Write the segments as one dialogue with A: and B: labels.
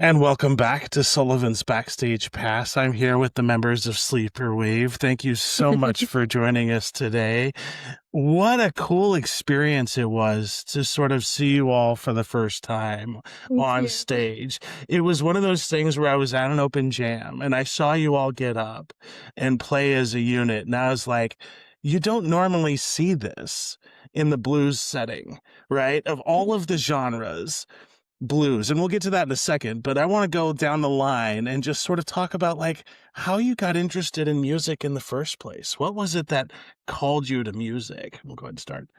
A: And welcome back to Sullivan's Backstage Pass. I'm here with the members of Sleeper Wave. Thank you so much for joining us today. What a cool experience it was to sort of see you all for the first time on stage. It was one of those things where I was at an open jam and I saw you all get up and play as a unit. And I was like, you don't normally see this in the blues setting, right? Of all of the genres, blues, and we'll get to that in a second, but I want to go down the line and just sort of talk about like how you got interested in music in the first place. What was it that called you to music? We'll go ahead and start.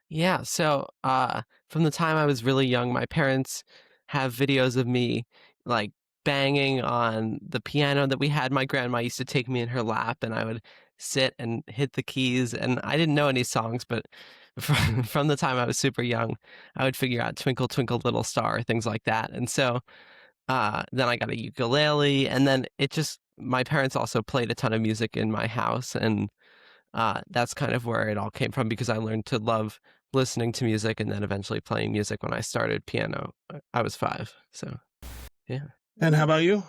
B: Yeah, so from the time I was really young, my parents have videos of me like banging on the piano that we had. My grandma used to take me in her lap and I would sit and hit the keys, and I didn't know any songs, but from the time I was super young, I would figure out Twinkle Twinkle Little Star, things like that. And so then I got a ukulele, and then my parents also played a ton of music in my house, and that's kind of where it all came from, because I learned to love listening to music and then eventually playing music when I started piano. I was 5, so yeah.
A: And how about you?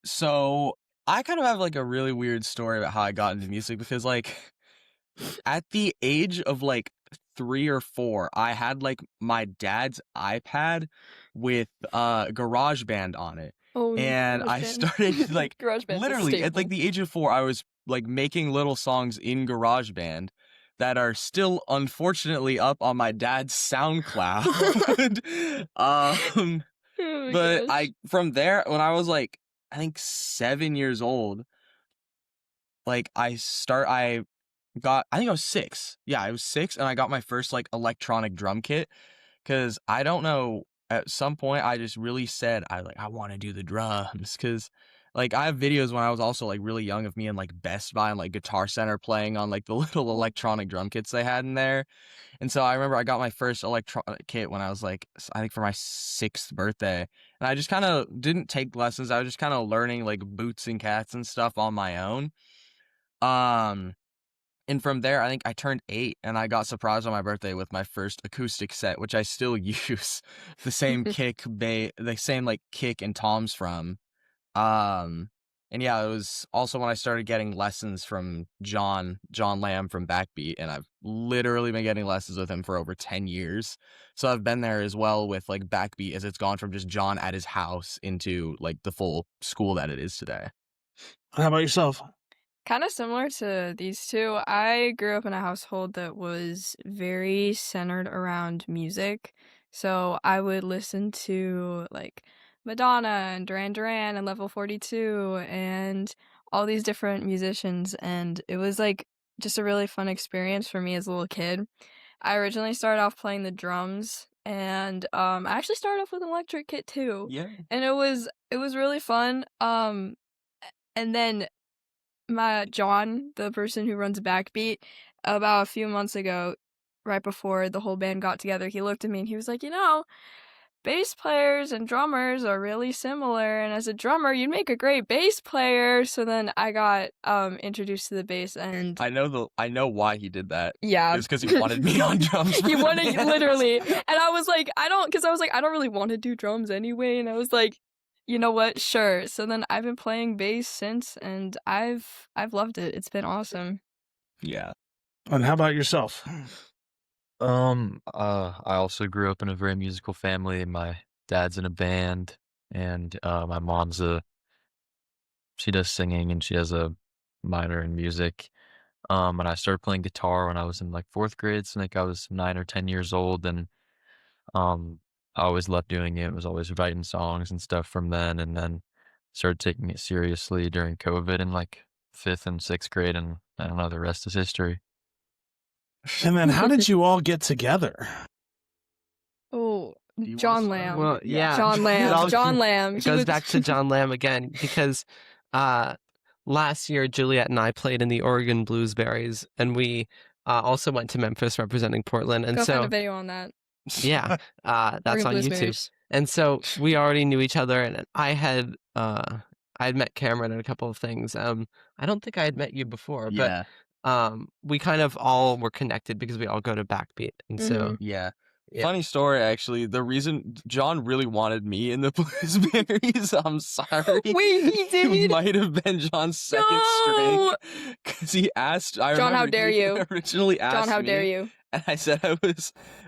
C: So I kind of have like a really weird story about how I got into music, because like at the age of like 3 or 4, I had like my dad's iPad with GarageBand on it. And I started like literally at like the age of 4, I was like making little songs in GarageBand that are still unfortunately up on my dad's SoundCloud. But from there, when I was like, I think 7 years old, like I think I was 6. Yeah, I was 6, and I got my first like electronic drum kit, because I don't know, at some point I just really said I want to do the drums, because like I have videos when I was also like really young of me in like Best Buy and like Guitar Center playing on like the little electronic drum kits they had in there. And so I remember I got my first electronic kit when I was like, I think for my 6th birthday. And I just kind of didn't take lessons. I was just kind of learning like boots and cats and stuff on my own. And from there, I think I turned 8 and I got surprised on my birthday with my first acoustic set, which I still use the same the same like kick and toms from. And yeah, it was also when I started getting lessons from John Lamb from Backbeat, and I've literally been getting lessons with him for over 10 years. So I've been there as well with like Backbeat, as it's gone from just John at his house into like the full school that it is today.
A: How about yourself?
D: Kind of similar to these two. I grew up in a household that was very centered around music. So I would listen to like Madonna and Duran Duran and Level 42 and all these different musicians. And it was like just a really fun experience for me as a little kid. I originally started off playing the drums, and I actually started off with an electric kit too.
C: Yeah.
D: And it was really fun. And then John, the person who runs Backbeat, about a few months ago, right before the whole band got together, he looked at me and he was like, bass players and drummers are really similar, and as a drummer, you'd make a great bass player. So then I got introduced to the bass, and
C: I know why he did that.
D: yeah,
C: It's because he wanted me on drums.
D: he wanted literally, and I was like, I don't really want to do drums anyway, and I was like, you know what? Sure. So then I've been playing bass since, and I've loved it. It's been awesome.
C: Yeah.
A: And how about yourself?
E: I also grew up in a very musical family. My dad's in a band, and my mom's she does singing, and she has a minor in music. And I started playing guitar when I was in like 4th grade, so I think I was 9 or 10 years old, and I always loved doing it. Was always writing songs and stuff from then, and then started taking it seriously during COVID in like 5th and 6th grade, and I don't know, the rest is history.
A: And then how did you all get together?
D: Oh, John Lamb.
B: Well, yeah.
D: John Lamb.
B: It goes back to John Lamb again, because last year Juliette and I played in the Oregon Bluesberries, and we also went to Memphis representing Portland. And
D: Go
B: so
D: find a video on that.
B: Yeah, that's
D: Oregon
B: on YouTube.
D: Bluesberries.
B: And so we already knew each other, and I had met Cameron at a couple of things. I don't think I had met you before,
C: Yeah.
B: but we kind of all were connected because we all go to Backbeat, and so
C: Yeah.
B: Yeah.
C: Funny story, actually. The reason John really wanted me in the Bluesberries, I'm sorry.
D: Wait, he
C: It
D: did?
C: might have been John's second string. Because he asked, I
D: John, how
C: remember
D: dare
C: he
D: you?
C: originally asked
D: John, how
C: me.
D: dare you?
C: And I said I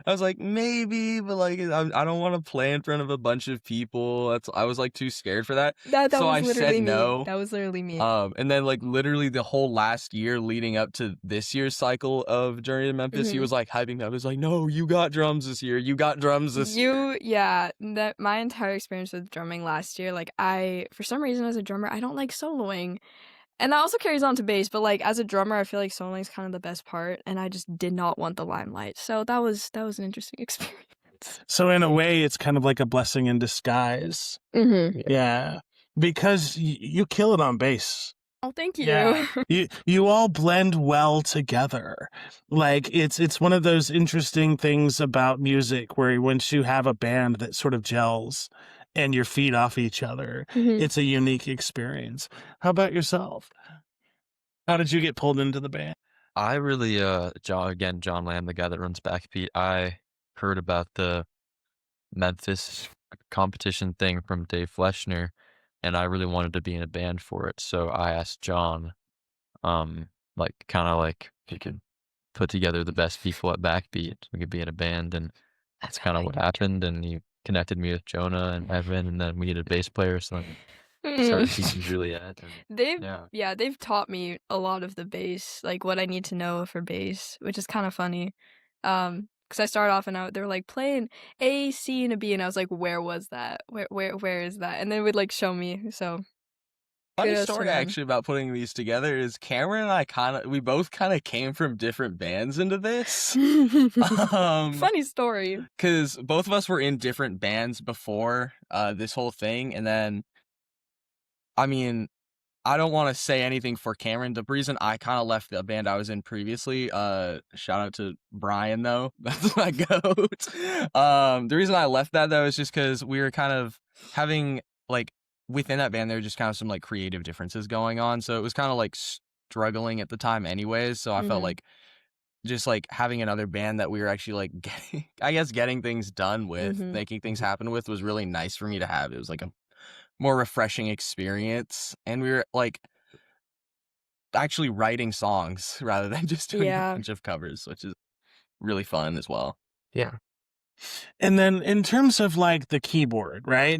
C: was like, maybe, but like I don't want to play in front of a bunch of people. I was like too scared for that.
D: That
C: So
D: was
C: I
D: literally
C: said
D: me.
C: no.
D: That was literally me.
C: And then like literally the whole last year leading up to this year's cycle of Journey to Memphis, he
D: Mhm.
C: was like hyping me up. He was like, no, you got drums this year. You got drums this year.
D: That my entire experience with drumming last year, like for some reason as a drummer, I don't like soloing. And that also carries on to bass, but like as a drummer, I feel like soloing is kind of the best part, and I just did not want the limelight. So that was an interesting experience.
A: So in a way, it's kind of like a blessing in disguise.
D: Mm-hmm.
A: Yeah, because you kill it on bass.
D: Oh, thank you.
A: Yeah. You all blend well together. Like it's one of those interesting things about music where once you have a band that sort of gels and you feed off each other,
D: Mhm.
A: it's a unique experience. How about yourself? How did you get pulled into the band?
E: I really, John Lamb, the guy that runs Backbeat, I heard about the Memphis competition thing from Dave Fleschner, and I really wanted to be in a band for it. So I asked John, like, kind of like if he could put together the best people at Backbeat, we could be in a band, and that's kind of what happened. And he connected me with Jonah and Evan, and then we needed a bass player, so I started teaching Juliette. And
D: They've taught me a lot of the bass, like what I need to know for bass, which is kind of funny. Because I started off and they were like playing A, C, and a B, and I was like, where was that? Where is that? And then would like show me. So
C: Funny
D: kudos to
C: story
D: them.
C: actually about putting these together is Cameron and I we both kind of came from different bands into this.
D: Funny story.
C: Because both of us were in different bands before this whole thing, and then I mean, I don't want to say anything for Cameron. The reason I kind of left the band I was in previously, shout out to Brian though, that's my goat. The reason I left that though is just because we were kind of having like within that band there were just kind of some like creative differences going on, so it was kind of like struggling at the time anyways. So I felt
D: Mhm.
C: like just like having another band that we were actually like getting things done with,
D: Mhm.
C: making things happen with was really nice for me to have. It was like a more refreshing experience, and we were like actually writing songs rather than just doing a
D: Yeah.
C: bunch of covers, which is really fun as well.
B: Yeah.
A: And then in terms of like the keyboard, right?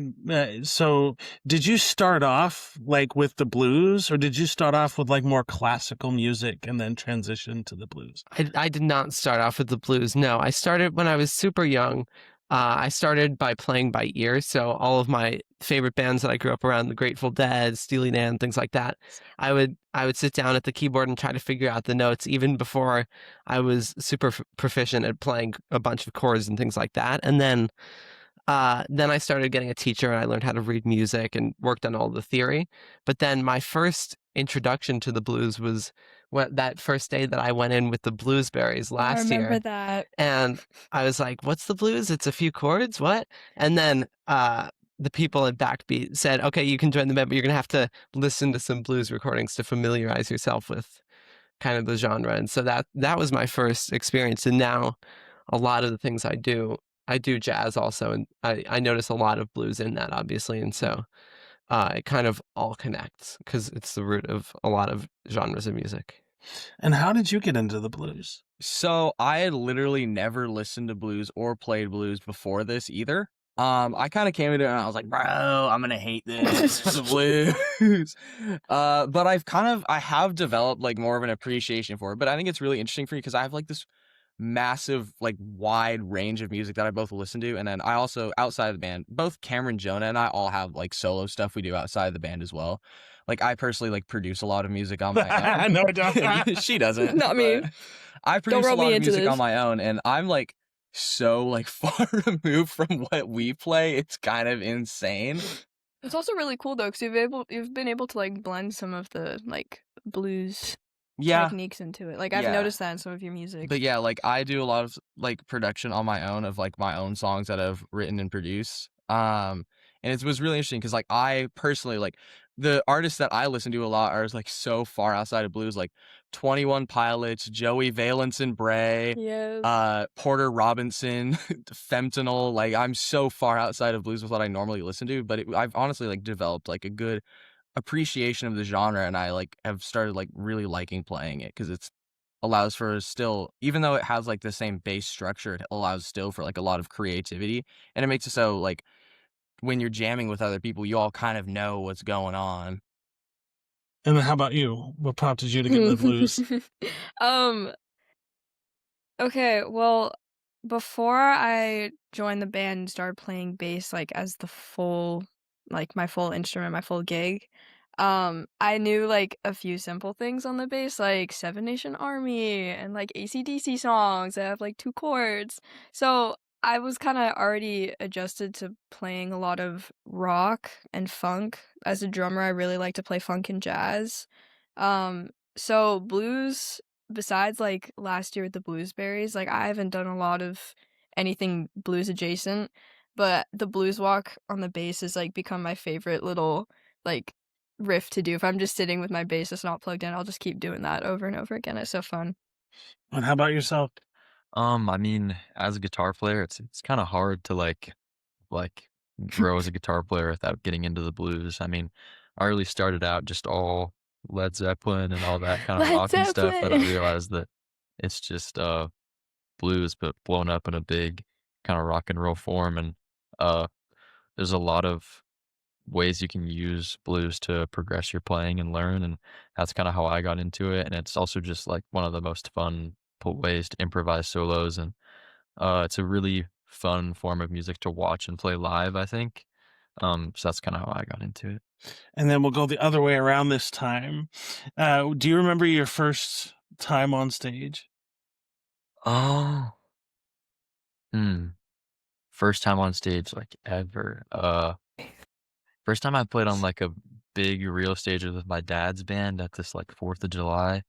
A: So did you start off like with the blues, or did you start off with like more classical music and then transition to the blues?
B: I did not start off with the blues. No, I started when I was super young. I started by playing by ear. So all of my favorite bands that I grew up around, the Grateful Dead, Steely Dan, things like that, I would sit down at the keyboard and try to figure out the notes even before I was super proficient at playing a bunch of chords and things like that. And then I started getting a teacher and I learned how to read music and worked on all the theory. But then my first introduction to the blues was that first day that I went in with the Bluesberries
D: I
B: last
D: remember
B: year.
D: that.
B: And I was like, what's the blues? It's a few chords? What? And then the people at Backbeat said, okay, you can join the band, but you're going to have to listen to some blues recordings to familiarize yourself with kind of the genre. And so that was my first experience. And now a lot of the things I do jazz also. And I notice a lot of blues in that, obviously. And so it kind of all connects because it's the root of a lot of genres of music.
A: And how did you get into the blues?
C: So I had literally never listened to blues or played blues before this either. I kind of came into it and I was like, bro, I'm gonna hate this the blues. But I have developed like more of an appreciation for it. But I think it's really interesting for me because I have like this massive like wide range of music that I both listen to, and then I also outside of the band, both Cameron, Jonah, and I all have like solo stuff we do outside of the band as well. Like I personally like produce a lot of music on my own.
A: No, I don't.
C: She doesn't.
D: Not me.
C: but I produce a
D: rope me
C: lot of
D: into
C: music on
D: this.
C: my own, and I'm like so like far removed from what we play. It's kind of insane.
D: It's also really cool though, because you've been able to like blend some of the like blues
C: Yeah.
D: techniques into it. Like I've
C: Yeah.
D: noticed that in some of your music.
C: But yeah, like I do a lot of like production on my own of like my own songs that I've written and produced. And it was really interesting because like I personally like the artists that I listen to a lot are like so far outside of blues. Like 21 Pilots, Joey Valence and Bray,
D: Yes.
C: Porter Robinson, Fentanyl. Like, I'm so far outside of blues with what I normally listen to, but I've honestly like developed like a good appreciation of the genre, and I like have started like really liking playing it because it's allows for still, even though it has like the same bass structure, it allows still for like a lot of creativity, and it makes it so like when you're jamming with other people, you all kind of know what's going on.
A: And then how about you? What prompted you to get into the blues?
D: um Okay, well, before I joined the band and started playing bass like as the full like my full instrument, my full gig, I knew like a few simple things on the bass, like Seven Nation Army and like AC/DC songs that have like two chords. So I was kind of already adjusted to playing a lot of rock and funk. As a drummer, I really like to play funk and jazz. So blues, besides like last year with the Bluesberries, like I haven't done a lot of anything blues adjacent, but the blues walk on the bass has like become my favorite little like riff to do. If I'm just sitting with my bass that's not plugged in, I'll just keep doing that over and over again. It's so fun.
A: And how about yourself?
E: I mean, as a guitar player, it's kind of hard to like grow as a guitar player without getting into the blues. I mean, I really started out just all Led Zeppelin and all that kind of
D: Led
E: rock and stuff, but I
D: Zeppelin.
E: realized that it's just blues but blown up in a big kind of rock and roll form, and uh there's a lot of ways you can use blues to progress your playing and learn, and that's kind of how I got into it. And it's also just like one of the most fun ways to improvise solos, and it's a really fun form of music to watch and play live, I think. So that's kind of how I got into it.
A: And then we'll go the other way around this time. Do you remember your first time on stage?
E: Oh, hmm. First time on stage, like, ever. First time I played on, like, a big real stage with my dad's band at this, like, 4th of July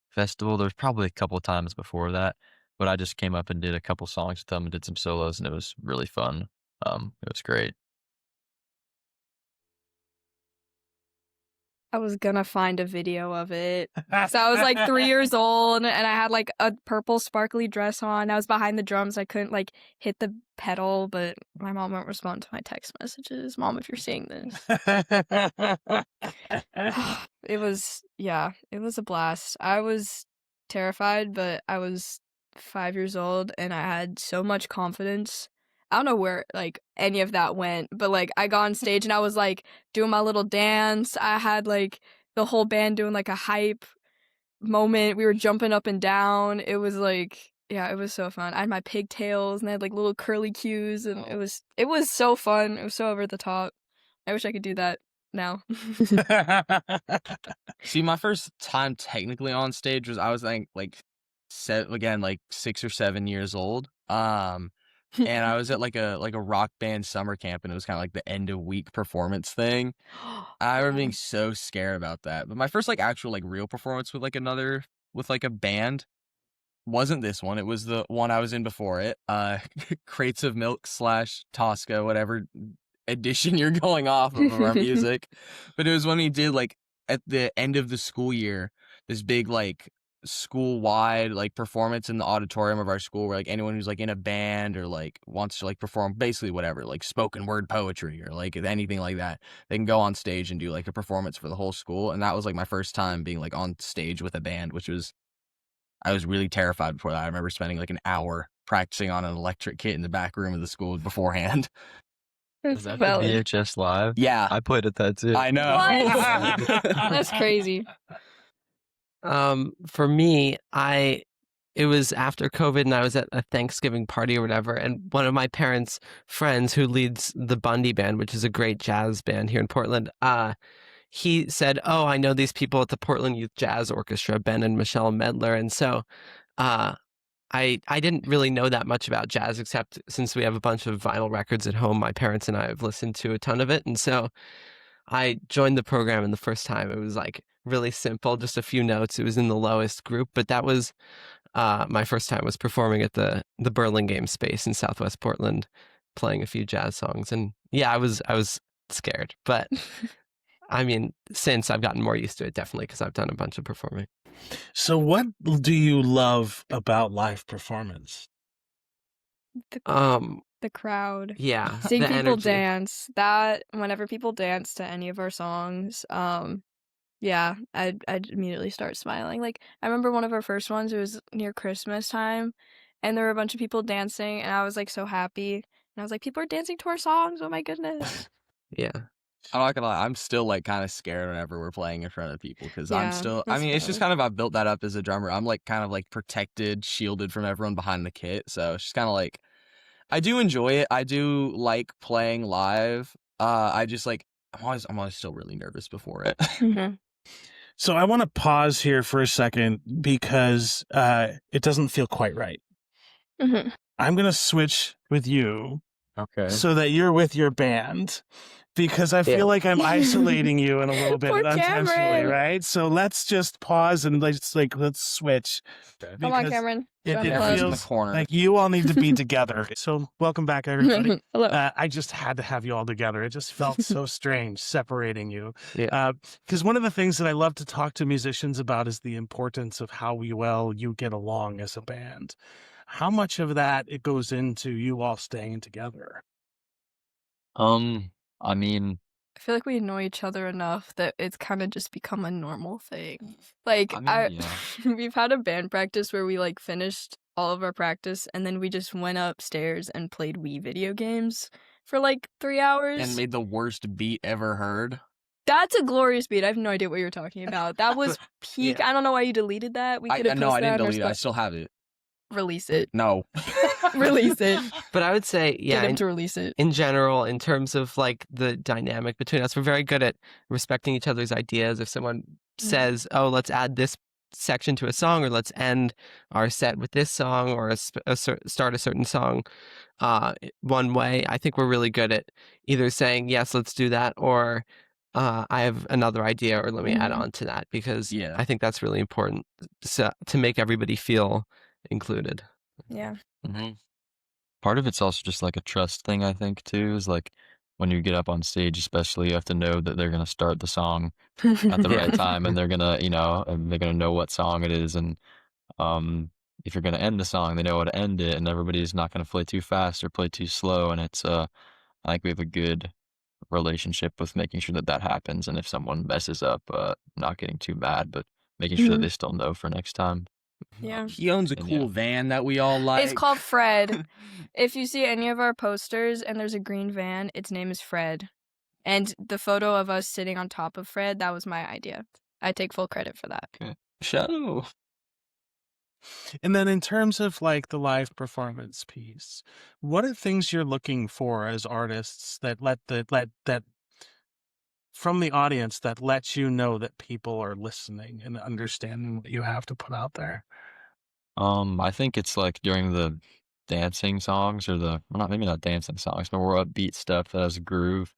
E: festival. There's probably a couple times before that, but I just came up and did a couple songs with them and did some solos, and it was really fun. It was great.
D: I was gonna find a video of it. So I was like 3 years old and I had like a purple sparkly dress on. I was behind the drums. I couldn't like hit the pedal, but my mom won't respond to my text messages. Mom, if you're seeing this. It was, yeah, it was a blast. I was terrified, but I was 5 years old and I had so much confidence. I don't know where like any of that went, but like I got on stage and I was like doing my little dance. I had like the whole band doing like a hype moment. We were jumping up and down. It was like, yeah, it was so fun. I had my pigtails and I had like little curly cues, and it was so fun. It was so over the top. I wish I could do that now.
C: See, my first time technically on stage was I was like again like 6 or 7 years old. And I was at like a rock band summer camp, and it was kind of like the end of week performance thing. I remember being so scared about that. But my first like actual like real performance with like a band wasn't this one. It was the one I was in before it. Crates of Milk / Tosca, whatever edition you're going off of our music. But it was when we did like at the end of the school year, this big like school-wide like performance in the auditorium of our school, where like anyone who's like in a band or like wants to like perform basically whatever, like spoken word poetry or like anything like that, they can go on stage and do like a performance for the whole school. And that was like my first time being like on stage with a band, which was, I was really terrified before that. I remember spending like an hour practicing on an electric kit in the back room of the school beforehand.
E: Was that the VHS Live?
C: Yeah,
E: I played at that too.
C: I know.
D: That's crazy.
B: For me, it was after COVID and I was at a Thanksgiving party or whatever, and one of my parents' friends who leads the Bundy Band, which is a great jazz band here in Portland, he said, "Oh, I know these people at the Portland Youth Jazz Orchestra, Ben and Michelle Medler." And so I didn't really know that much about jazz, except since we have a bunch of vinyl records at home, my parents and I have listened to a ton of it. And so I joined the program, and the first time it was like really simple, just a few notes. It was in the lowest group, but that was my first time was performing at the Burlingame space in Southwest Portland, playing a few jazz songs. And yeah, I was scared, but I mean, since I've gotten more used to it, definitely, because I've done a bunch of performing.
A: So what do you love about live performance?
D: The crowd.
B: Yeah,
D: Seeing
B: the
D: people
B: energy.
D: dance. Whenever people dance to any of our songs, yeah, I'd immediately start smiling. Like, I remember one of our first ones, it was near Christmas time, and there were a bunch of people dancing, and I was like so happy. And I was like, people are dancing to our songs. Oh my goodness.
B: Yeah.
C: I'm not gonna lie, I'm still like kind of scared whenever we're playing in front of people because I'm
D: Yeah,
C: still. I
D: that's
C: mean, it's just
D: valid.
C: kind of I've built that up as a drummer. I'm like kind of like protected, shielded from everyone behind the kit, so it's just kind of like I do enjoy it. I do like playing live. I just like I'm always still really nervous before it.
D: Mhm.
A: So I want to pause here for a second because it doesn't feel quite right.
D: Mhm.
A: I'm going to switch with you
E: Okay.
A: so that you're with your band because I feel
B: Yeah.
A: like I'm isolating you in a little bit
D: Poor
A: unintentionally,
D: Cameron.
A: right? So let's just pause and let's switch.
E: Okay.
D: Come on,
A: Because
D: Cameron.
A: It,
D: Join
A: it
D: the
C: Cameron's in the
A: feels
C: corner.
A: like you all need to be together. So welcome back, everybody.
D: Hello.
A: I just had to have you all together. It just felt so strange separating you.
B: Yeah.
A: Because one of the things that I love to talk to musicians about is the importance of how well you get along as a band. How much of that it goes into you all staying together?
E: I mean,
D: I feel like we know each other enough that it's kind of just become a normal thing. Like,
E: yeah.
D: we've had a band practice where we like finished all of our practice and then we just went upstairs and played Wii video games for like 3 hours.
C: And made the worst beat ever heard.
D: That's a glorious beat. I have no idea what you're talking about. That was peak.
B: Yeah.
D: I don't know why you deleted that. We
C: I
D: could have
C: no, I
D: posted that
C: didn't
D: on our
C: delete it. I still have it.
D: Release it.
C: No.
D: Release it.
B: But I would say, yeah,
D: Get him to release it.
B: in general, in terms of like the dynamic between us, we're very good at respecting each other's ideas. If someone says, "Oh, let's add this section to a song," or "Let's end our set with this song," or start a certain song one way, I think we're really good at either saying, "Yes, let's do that," or "I have another idea," or "Let me add
D: Mhm.
B: on to that," because
C: Yeah.
B: I think that's really important to make everybody feel included.
D: Yeah.
C: Mm-hmm.
E: part of it's also just like a trust thing, I think, too, is like when you get up on stage, especially, you have to know that they're gonna start the song at the
B: Yeah.
E: right time, and they're gonna, and they're gonna know what song it is, and if you're gonna end the song, they know how to end it, and everybody's not gonna play too fast or play too slow, and it's I think we have a good relationship with making sure that that happens, and if someone messes up, not getting too mad, but making sure that
D: Mhm.
E: they still know for next time.
D: Yeah.
C: He owns a
E: And
C: cool
E: yeah.
C: van that we all like.
D: It's called Fred. If you see any of our posters and there's a green van, its name is Fred. And the photo of us sitting on top of Fred, that was my idea. I take full credit for that.
E: Shadow.
A: And then in terms of like the live performance piece, what are things you're looking for as artists that that from the audience that lets you know that people are listening and understanding what you have to put out there?
E: I think it's like during the dancing songs or maybe not dancing songs, but more upbeat stuff that has a groove.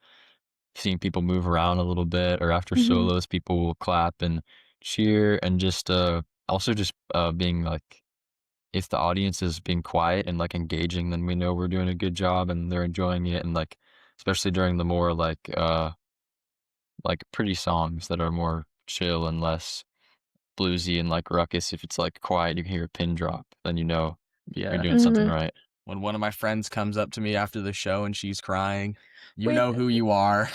E: Seeing people move around a little bit, or after
D: Mhm.
E: solos, people will clap and cheer, and just also just being like, if the audience is being quiet and like engaging, then we know we're doing a good job and they're enjoying it, and like especially during the more like pretty songs that are more chill and less bluesy and like ruckus. If it's like quiet, you can hear a pin drop, then you know you're
C: Yeah.
E: doing something
D: Mhm.
E: right.
C: When one of my friends comes up to me after the show and she's crying, you
D: Wait,
C: know who you are.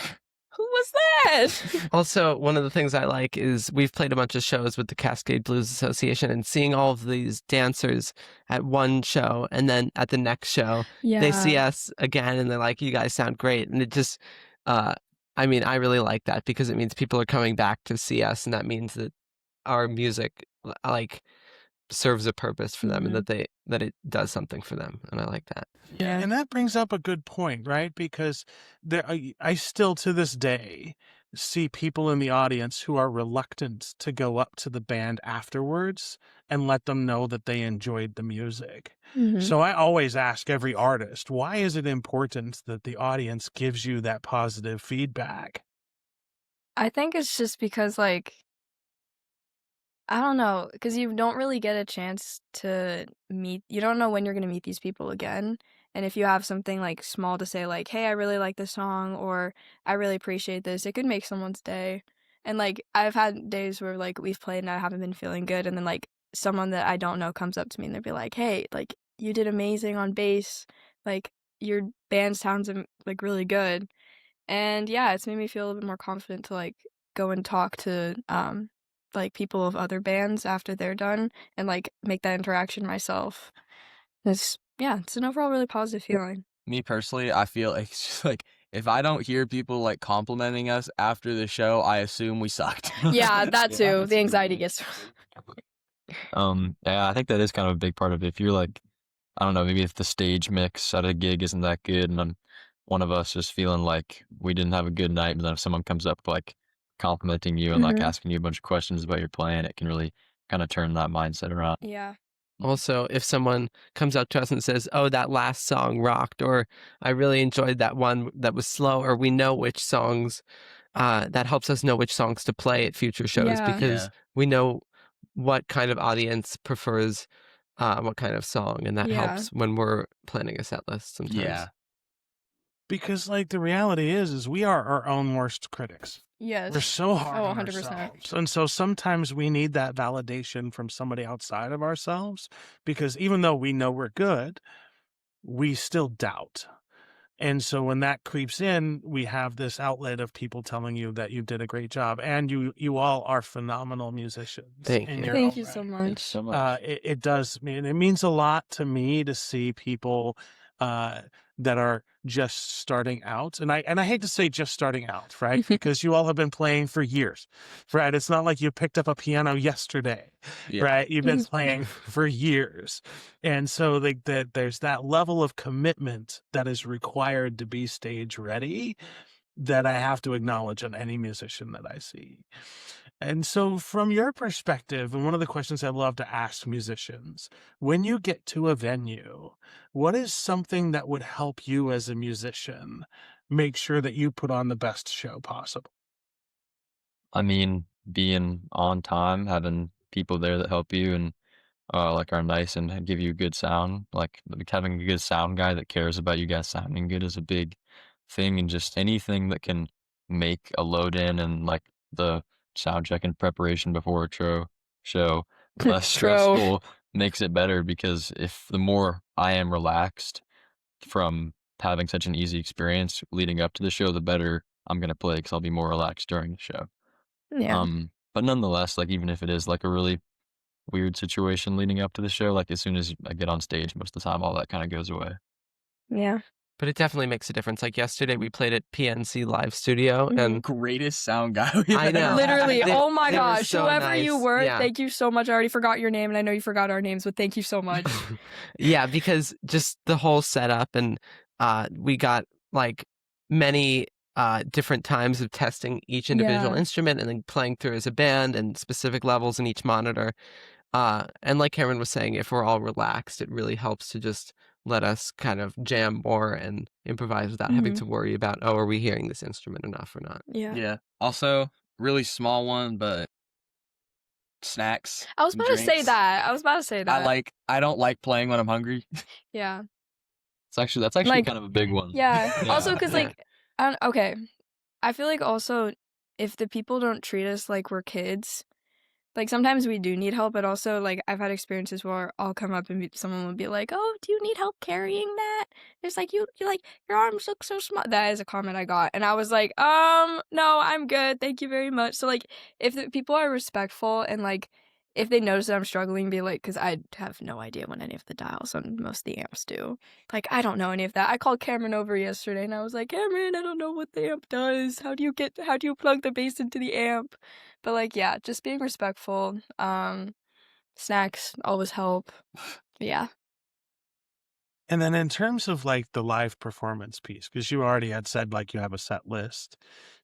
D: Who was that?
B: Also, one of the things I like is we've played a bunch of shows with the Cascade Blues Association, and seeing all of these dancers at one show and then at the next show, they see
D: Yeah.
B: us again and they're like, "You guys sound great." And it just, I mean, I really like that because it means people are coming back to see us, and that means that our music, like, serves a purpose for them, and
D: Mhm.
B: that it does something for them, and I like that.
A: Yeah,
D: Yeah.
A: and that brings up a good point, right? Because I still to this day see people in the audience who are reluctant to go up to the band afterwards and let them know that they enjoyed the music.
D: Mhm.
A: So I always ask every artist, why is it important that the audience gives you that positive feedback?
D: I think it's just because, like, I don't know, because you don't really get a chance to you don't know when you're going to meet these people again. And if you have something like small to say, like, hey, I really like this song, or I really appreciate this, it could make someone's day. And like I've had days where like we've played and I haven't been feeling good, and then like someone that I don't know comes up to me and they'll be like, hey, like you did amazing on bass, like your band sounds like really good. And yeah, it's made me feel a little bit more confident to like go and talk to like people of other bands after they're done and like make that interaction myself. It's an overall really positive feeling.
C: Me personally, I feel like it's just like if I don't hear people like complimenting us after the show, I assume we sucked.
D: Yeah, that too. The anxiety gets
E: Yeah, I think that is kind of a big part of it. If you're like, I don't know, maybe if the stage mix at a gig isn't that good, and then one of us is feeling like we didn't have a good night, but then if someone comes up like complimenting you and like asking you a bunch of questions about your playing, it can really kind of turn that mindset around.
D: Yeah.
B: Also, if someone comes up to us and says, oh, that last song rocked, or I really enjoyed that one that was slow, or we know which songs, that helps us know which songs to play at future shows
D: Yeah.
B: because we know what kind of audience prefers what kind of song, and that helps when we're planning a set list sometimes.
C: Yeah.
A: Because like the reality is we are our own worst critics.
D: Yes.
A: We're so hard on
D: 100%.
A: ourselves. And so sometimes we need that validation from somebody outside of ourselves, because even though we know we're good, we still doubt. And so when that creeps in, we have this outlet of people telling you that you did a great job, and you all are phenomenal musicians.
B: Thank
A: in
B: you.
A: your
D: Thank
A: own
D: you
A: right.
D: so much.
E: Thanks so much.
A: It does mean, it means a lot to me to see people that are just starting out, and I hate to say just starting out, right? Because you all have been playing for years, right? It's not like you picked up a piano yesterday, right? You've been playing for years, and so like there's that level of commitment that is required to be stage ready that I have to acknowledge on any musician that I see. And so, from your perspective, and one of the questions I love to ask musicians, when you get to a venue, what is something that would help you as a musician make sure that you put on the best show possible?
E: I mean, being on time, having people there that help you and like are nice and give you good sound, like having a good sound guy that cares about you guys sounding good is a big thing, and just anything that can make a load in and like the sound check and preparation before a show less stressful makes it better, because if the more I am relaxed from having such an easy experience leading up to the show, the better I'm gonna play because I'll be more relaxed during the show.
D: Yeah.
E: But nonetheless, like even if it is like a really weird situation leading up to the show, like as soon as I get on stage, most of the time all that kind of goes away.
D: Yeah.
B: But it definitely makes a difference. Like yesterday, we played at PNC Live Studio, and
C: Greatest sound guy we've
B: I know.
C: ever had.
D: Literally,
B: They-
D: oh my
B: they were
D: gosh,
B: so
D: whoever you
B: nice.
D: were,
B: Yeah.
D: thank you so much. I already forgot your name, and I know you forgot our names, but thank you so much.
B: Yeah, because just the whole setup, and we got like many different times of testing each individual
D: Yeah.
B: instrument and then playing through as a band and specific levels in each monitor. And like Cameron was saying, if we're all relaxed, it really helps to just let us kind of jam more and improvise without having to worry about, oh, are we hearing this instrument enough or not?
D: Yeah.
C: Yeah. Also, really small one, but snacks.
D: I was
C: and
D: about to say
C: drinks.
D: that.
C: I don't like playing when I'm hungry.
D: Yeah.
E: That's actually
D: Like,
E: kind of a big one.
D: Yeah. Also, because,
B: Yeah.
D: like, okay. I feel like also, if the people don't treat us like we're kids, like, sometimes we do need help, but also, like, I've had experiences where I'll come up and someone will be like, oh, do you need help carrying that? It's like, you're like, your arms look so small. That is a comment I got. And I was like, no, I'm good. Thank you very much. So, like, if the people are respectful and, like, if they notice that I'm struggling, be like, because I have no idea what any of the dials on most of the amps do. Like, I don't know any of that. I called Cameron over yesterday, and I was like, Cameron, I don't know what the amp does. How do you plug the bass into the amp? But, like, yeah, just being respectful. Snacks always help. Yeah.
A: And then in terms of like the live performance piece, because you already had said like you have a set list,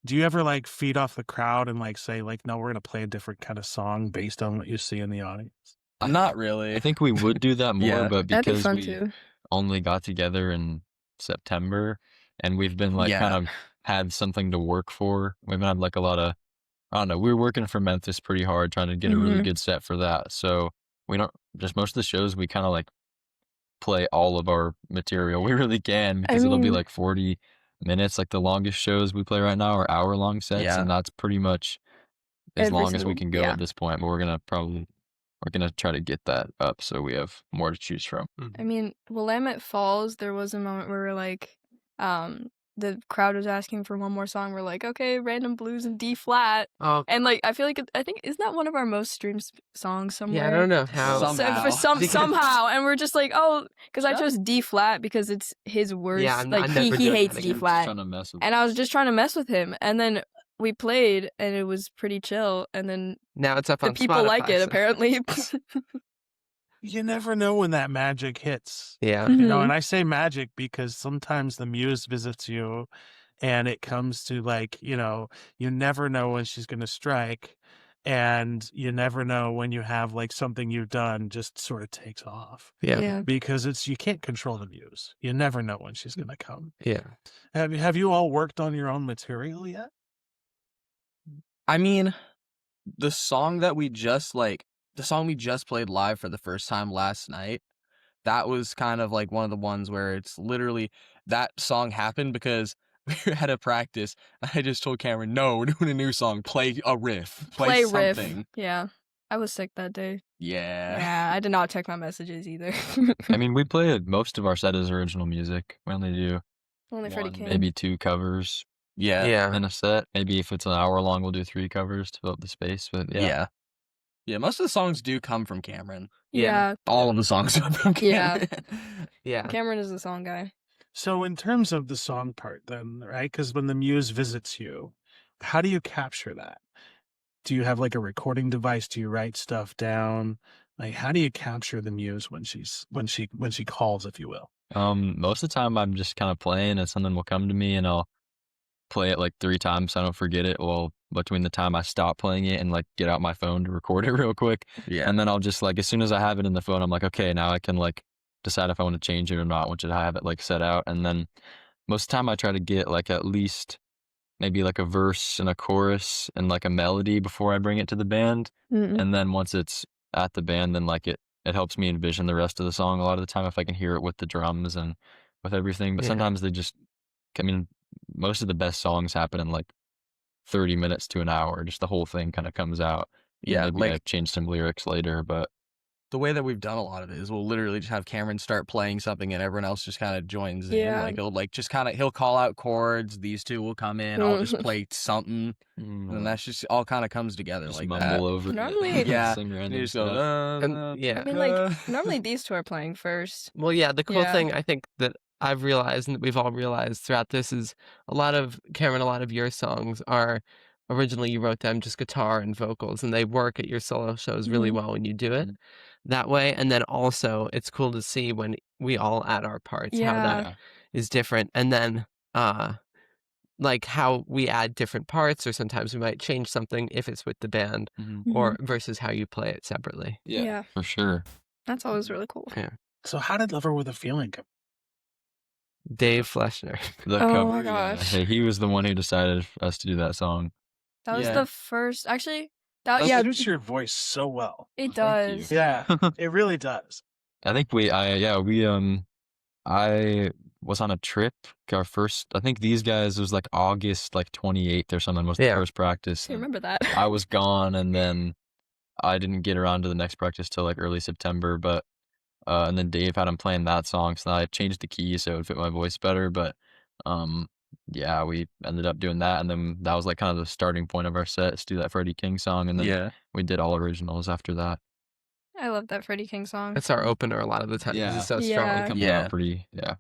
A: do you ever like feed off the crowd and like say like, no, we're going to play a different kind of song based on what you see in the audience?
C: Not really.
E: I think we would do that more,
C: Yeah.
E: but
D: That'd be
E: because
D: fun,
E: we
D: too.
E: only got together in September and we've been like
C: Yeah.
E: kind of had something to work for. We've had like a lot of, I don't know, we were working for Memphis pretty hard trying to get a really good set for that. So we don't, just most of the shows we kind of like play all of our material. We really can,
D: I
E: because it'll be
D: mean,
E: like 40 minutes. Like the longest shows we play right now are hour-long sets,
C: Yeah.
E: and that's pretty much as
D: every
E: long as we
D: single,
E: can go
D: yeah.
E: at this point. But we're gonna try to get that up so we have more to choose from.
D: I mean, Willamette Falls, there was a moment where we're like, the crowd was asking for one more song. We're like, okay, random blues in D flat.
B: Oh,
D: And like, I feel like I think isn't that one of our most streamed songs somewhere?
B: yeah, I don't know how.
C: Somehow.
D: Somehow, and we're just like, oh, because I
B: Yeah.
D: chose D flat because it's his worst.
B: Yeah, I'm
D: like
B: never
D: he
B: doing
D: hates
B: that
D: D
B: again.
D: flat,
E: Trying to mess with
D: and I was just trying to mess with him. And then we played, and it was pretty chill. And then
B: Now it's up
D: the
B: on
D: people like
B: Spotify,
D: it
B: so-
D: apparently.
A: You never know when that magic hits.
B: Yeah.
A: You know,
D: Mhm.
A: and I say magic because sometimes the muse visits you and it comes to like, you know, you never know when she's going to strike. And you never know when you have like something you've done just sort of takes off
B: Yeah.
D: Yeah.
A: because you can't control the muse. You never know when she's going to come.
B: Yeah.
A: Have you all worked on your own material yet?
C: I mean, the song we just played live for the first time last night, that was kind of like one of the ones where it's literally that song happened because we were at a practice. And I just told Cameron, no, we're doing a new song. Play a riff. Play
D: riff.
C: something.
D: Yeah. I was sick that day.
C: Yeah.
D: Yeah, I did not check my messages either.
E: I mean, we play most of our set as original music. We only do
D: Only Freddie
E: one,
D: King.
E: maybe 2 covers
C: Yeah.
B: Yeah.
E: in a set. Maybe if it's an hour long, we'll do 3 covers to fill up the space. But
C: Yeah. Yeah, most of the songs do come from Cameron.
D: Yeah.
C: All of the songs come from
D: Yeah.
C: Cameron.
B: Yeah.
D: Cameron is the song guy.
A: So in terms of the song part then, right? Because when the muse visits you, how do you capture that? Do you have like a recording device? Do you write stuff down? Like how do you capture the muse when she calls, if you will?
E: most of the time I'm just kind of playing and something will come to me and I'll play it like 3 times so I don't forget it. Well, between the time I stop playing it and like get out my phone to record it real quick.
C: Yeah.
E: And then I'll just like, as soon as I have it in the phone, I'm like, okay, now I can like decide if I want to change it or not, once I have it like set out. And then most of the time I try to get like at least maybe like a verse and a chorus and like a melody before I bring it to the band.
D: Mm-mm.
E: And then once it's at the band, then like it helps me envision the rest of the song a lot of the time if I can hear it with the drums and with everything. But
B: Yeah.
E: sometimes I mean, most of the best songs happen in like 30 minutes to an hour. Just the whole thing kind of comes out.
C: Yeah,
E: Maybe
C: like
E: I change some lyrics later, but
C: the way that we've done a lot of it is we'll literally just have Cameron start playing something and everyone else just kind of joins in.
D: Yeah.
C: Like he'll like just kind of he'll call out chords. These two will come in. I'll just play something, and that's just all kind of comes together
E: just
C: like
E: mumble
C: that.
E: over it.
D: Normally-
C: Yeah.
E: Sing
C: You
E: random
C: just go,
E: stuff.
B: And, yeah.
D: I mean, like, normally these two are playing first.
B: Well, yeah, the cool
D: Yeah.
B: thing I think that I've realized and that we've all realized throughout this is a lot of your songs are originally you wrote them just guitar and vocals, and they work at your solo shows really
D: Mhm.
B: well when you do it that way. And then also it's cool to see when we all add our parts, how
D: Yeah.
B: that is different. And then like how we add different parts, or sometimes we might change something if it's with the band, or versus how you play it separately.
D: Yeah.
E: For sure.
D: That's always really cool.
A: So how did Lover with a Feeling come?
B: Dave Fleshner.
E: The
D: Oh
E: cover,
D: my gosh.
E: He was the one who decided for us to do that song.
D: That was
C: Yeah.
D: the first. Actually, that
A: That
D: yeah,
A: suits your voice so well.
D: it
E: Thank you.
D: does.
A: Yeah, it really does.
E: I think I was on a trip. Our first, I think these guys, it was like August like 28th or something was the
B: Yeah.
E: first practice.
D: I remember that.
E: I was gone, and then I didn't get around to the next practice till like early September. But and then Dave had him playing that song, so I changed the key so it would fit my voice better. But yeah, we ended up doing that, and then that was like kind of the starting point of our set, is to do that Freddie King song, and then
C: Yeah.
E: we did all originals after that.
D: I love that Freddie King song.
B: That's our opener a lot of the time. 'Cause
E: Yeah.
B: It's so
D: Yeah.
B: strong.
E: Comes
C: Yeah.
E: out pretty, yeah.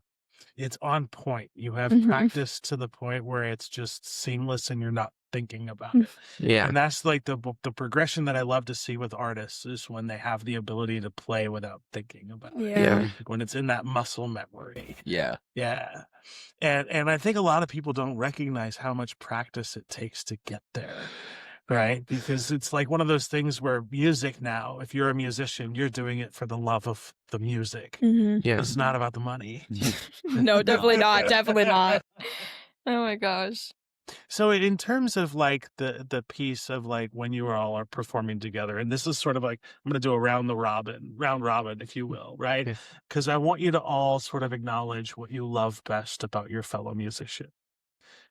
A: It's on point. You have
D: Mhm.
A: practice to the point where it's just seamless and you're not thinking about it.
B: Yeah.
A: And that's like the progression that I love to see with artists is when they have the ability to play without thinking about it.
D: Yeah.
B: Yeah.
A: When it's in that muscle memory.
C: Yeah.
A: Yeah. And I think a lot of people don't recognize how much practice it takes to get there. Right? Because it's like one of those things where music now, if you're a musician, you're doing it for the love of the music.
D: Mhm.
B: Yeah.
A: It's not about the money.
D: No, definitely not. Definitely not. Oh my gosh.
A: So in terms of like the piece of like when you all are performing together, and this is sort of like I'm going to do a round robin, if you will, right?
B: Yeah.
A: Because I want you to all sort of acknowledge what you love best about your fellow musician.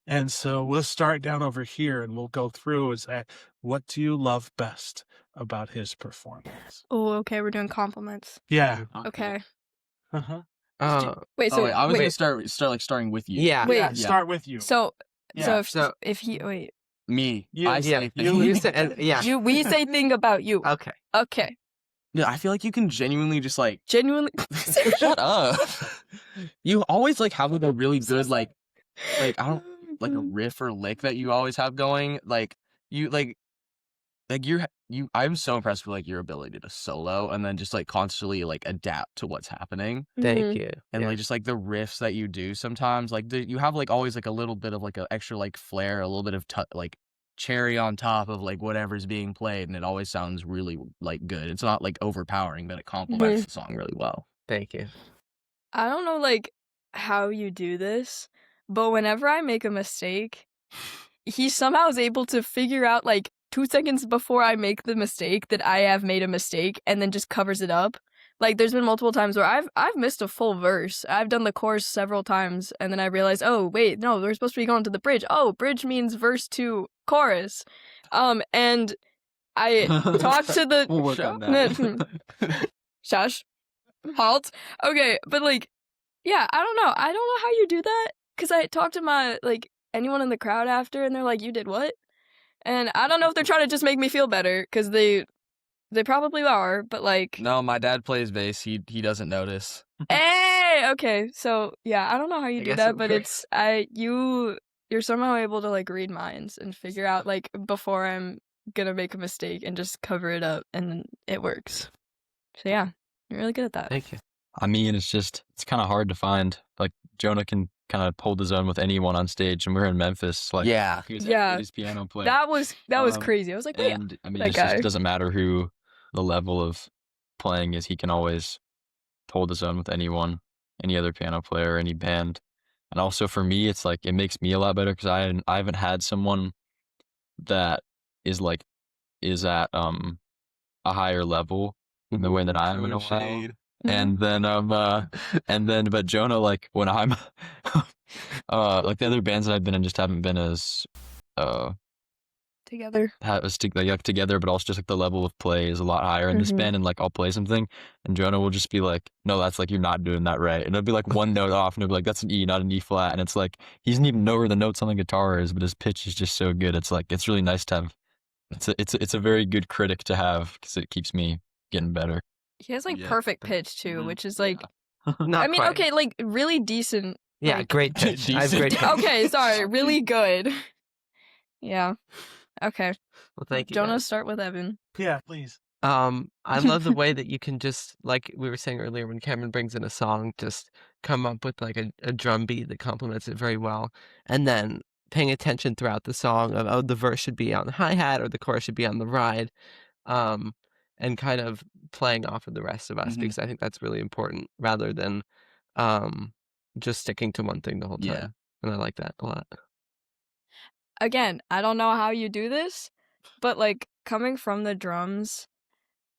A: And so we'll start down over here and we'll go through and say, what do you love best about his performance?
D: Oh, okay, we're doing compliments.
A: Yeah.
D: Okay.
A: Uh-huh.
D: Wait,
C: Oh,
D: so
C: wait, I was
D: wait,
C: gonna starting with you.
A: Yeah.
D: Wait.
A: Yeah,
C: Yeah.
A: start with you.
D: so
A: Yeah.
D: if he wait,
C: Me.
A: You.
C: I
A: Yeah,
C: say
B: You said, yeah.
D: we say thing about you.
B: Okay.
D: Okay,
C: Yeah, I feel like you can genuinely just like
D: genuinely.
C: shut up. You always like have like a really good like I don't like a riff or lick that you always have going. Like you like I'm so impressed with like your ability to solo and then just like constantly like adapt to what's happening.
B: Thank you.
C: And
B: Yeah.
C: like just like the riffs that you do sometimes, like you have like always like a little bit of like an extra like flair, a little bit of like cherry on top of like whatever's being played, and it always sounds really like good. It's not like overpowering, but it complements the song really well.
B: Thank you.
D: I don't know like how you do this, but whenever I make a mistake, he somehow is able to figure out like 2 seconds before I make the mistake that I have made a mistake and then just covers it up. Like there's been multiple times where I've missed a full verse. I've done the chorus several times and then I realized, oh wait, no, we're supposed to be going to the bridge. Oh, bridge means verse to chorus. And I talked to the
C: We'll work on that.
D: Shush. Halt. Okay, but like, yeah, I don't know. I don't know how you do that because I talked to my like anyone in the crowd after, and they're like, "You did what?" And I don't know if they're trying to just make me feel better because they probably are, but like,
C: No, my dad plays bass. He doesn't notice.
D: hey, okay, so yeah, I don't know how you
B: I
D: do
B: guess
D: that,
B: it
D: but
B: works.
D: you're somehow able to like read minds and figure out like before I'm gonna make a mistake and just cover it up, and it works. So yeah, you're really good at that.
B: Thank you.
E: I mean, it's kind of hard to find. Like, Jonah can kind of hold his own with anyone on stage, and we're in Memphis. Like,
C: Yeah.
E: he was
D: Yeah.
E: at his piano player.
D: That was crazy. I was like, wait,
E: And I mean,
D: that
E: it just
D: guy.
E: doesn't matter who the level of playing is. He can always hold his own with anyone, any other piano player, any band. And also for me, it's like it makes me a lot better because I haven't had someone that is at a higher level in the way that I am in a while. And then but Jonah, like when I'm like the other bands that I've been in just haven't been as
D: Together.
E: together, but also just like the level of play is a lot higher in this band, and like I'll play something and Jonah will just be like, no, that's like you're not doing that right, and it'll be like one note off and it'll be like, that's an E, not an E flat, and it's like he doesn't even know where the notes on the guitar is, but his pitch is just so good. It's like it's really nice to have. It's a very good critic to have because it keeps me getting better.
D: He has like
C: Yeah.
D: perfect pitch too, which is like
B: Not
D: I mean,
B: quite.
D: okay, like really decent.
B: Yeah,
D: like-
B: great pitch. I have great pitch.
D: Okay, sorry, really good. Yeah. Okay.
B: Well, thank you.
D: Jonah,
B: guys.
D: start with Evan.
A: Yeah, please.
B: I love the way that you can just, like we were saying earlier, when Cameron brings in a song, just come up with like a drum beat that complements it very well, and then paying attention throughout the song of, oh, the verse should be on the hi-hat or the chorus should be on the ride, and kind of playing off of the rest of us,
C: Mhm.
B: because I think that's really important rather than just sticking to one thing the whole time.
C: Yeah.
B: And I like that a lot.
D: Again, I don't know how you do this, but like coming from the drums,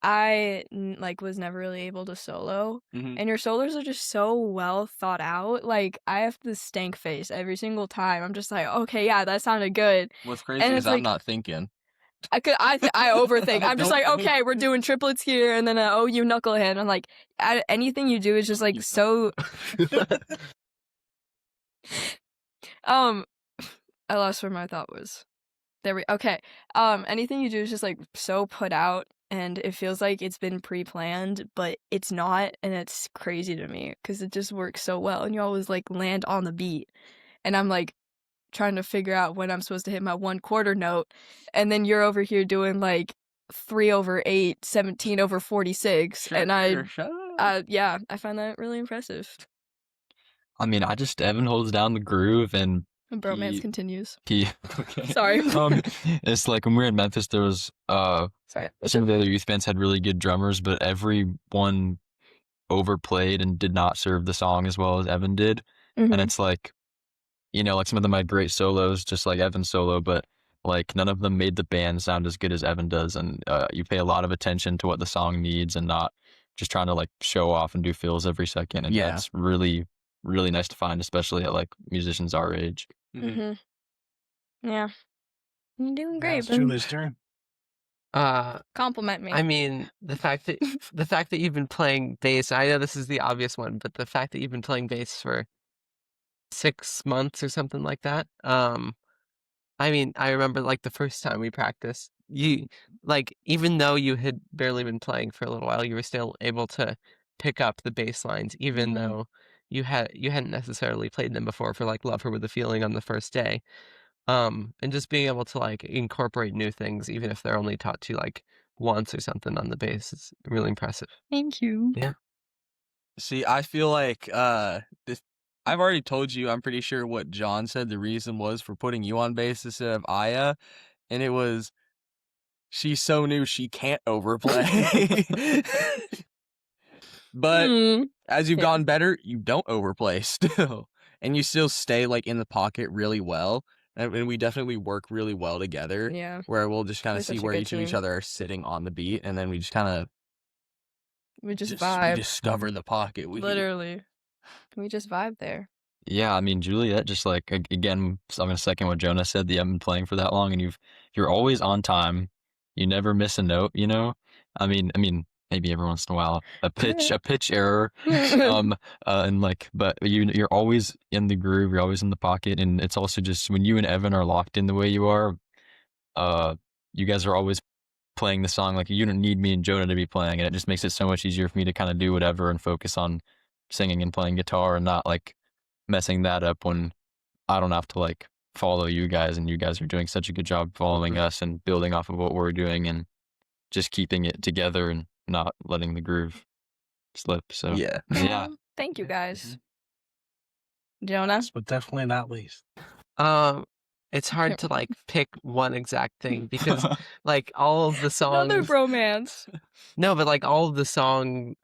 D: I like was never really able to solo,
C: Mhm.
D: and your solos are just so well thought out. Like I have the stank face every single time. I'm just like, okay, yeah, that sounded good.
C: What's crazy
D: And
C: is
D: it's
C: I'm
D: like-
C: not thinking.
D: I overthink. I'm just like, okay, we're doing triplets here, and then oh, you knucklehead. I'm like, anything you do is just like so. I lost where my thought was. Okay. Anything you do is just like so put out, and it feels like it's been pre-planned, but it's not, and it's crazy to me because it just works so well, and you always like land on the beat, and I'm like trying to figure out when I'm supposed to hit my 1/4 note, and then you're over here doing like 3/8, 17/46, and yeah, I find that really impressive.
E: I mean, Evan holds down the groove, and
D: And bromance
E: He-
D: continues.
E: okay.
D: Sorry.
E: It's like when we were in Memphis, there was
B: Sorry.
E: some of the other youth bands had really good drummers, but everyone overplayed and did not serve the song as well as Evan did.
D: Mhm.
E: And it's like you know, like some of them had great solos, just like Evan's solo, but like none of them made the band sound as good as Evan does. And you pay a lot of attention to what the song needs and not just trying to like show off and do fills every second. And
C: Yeah.
E: that's really, really nice to find, especially at like musicians our age.
D: Yeah. You're doing
A: Now
D: great,
A: it's
D: Ben.
A: Julie's turn.
D: Compliment me.
B: I mean, the fact that you've been playing bass, I know this is the obvious one, but the fact that you've been playing bass for 6 months or something like that. I mean, I remember like the first time we practiced, you like even though you had barely been playing for a little while, you were still able to pick up the bass lines, even though you hadn't necessarily played them before for like Love Her With a Feeling on the first day. And just being able to like incorporate new things, even if they're only taught to you like once or something on the bass, is really impressive.
D: Thank you.
B: Yeah.
C: See, I feel like I've already told you, I'm pretty sure what John said the reason was for putting you on bass instead of Aya, and it was she's so new she can't overplay. But as you've gotten better, you don't overplay still. And you still stay like in the pocket really well. And we definitely work really well together.
D: Yeah.
C: Where we'll just kind
D: We're
C: of see
D: such a
C: where
D: good
C: each of each
D: team.
C: other are sitting on the beat, and then we just kind of
D: We just
C: we
D: vibe.
C: discover the pocket.
D: Literally. We just vibe there.
E: Yeah, I mean, Juliette, just like again, I'm gonna second what Jonah said. You haven't been playing for that long, and you're always on time. You never miss a note. You know, I mean, maybe every once in a while a pitch error, and like, but you're always in the groove. You're always in the pocket, and it's also just when you and Evan are locked in the way you are, you guys are always playing the song. Like you don't need me and Jonah to be playing, and it just makes it so much easier for me to kind of do whatever and focus on singing and playing guitar and not like messing that up when I don't have to like follow you guys, and you guys are doing such a good job following us and building off of what we're doing and just keeping it together and not letting the groove slip. So
C: Yeah.
E: yeah.
D: Thank you guys. Jonah?
A: But definitely not least.
B: It's hard to like pick one exact thing because like all of the
D: Another
B: songs.
D: bromance.
B: No, but like all of the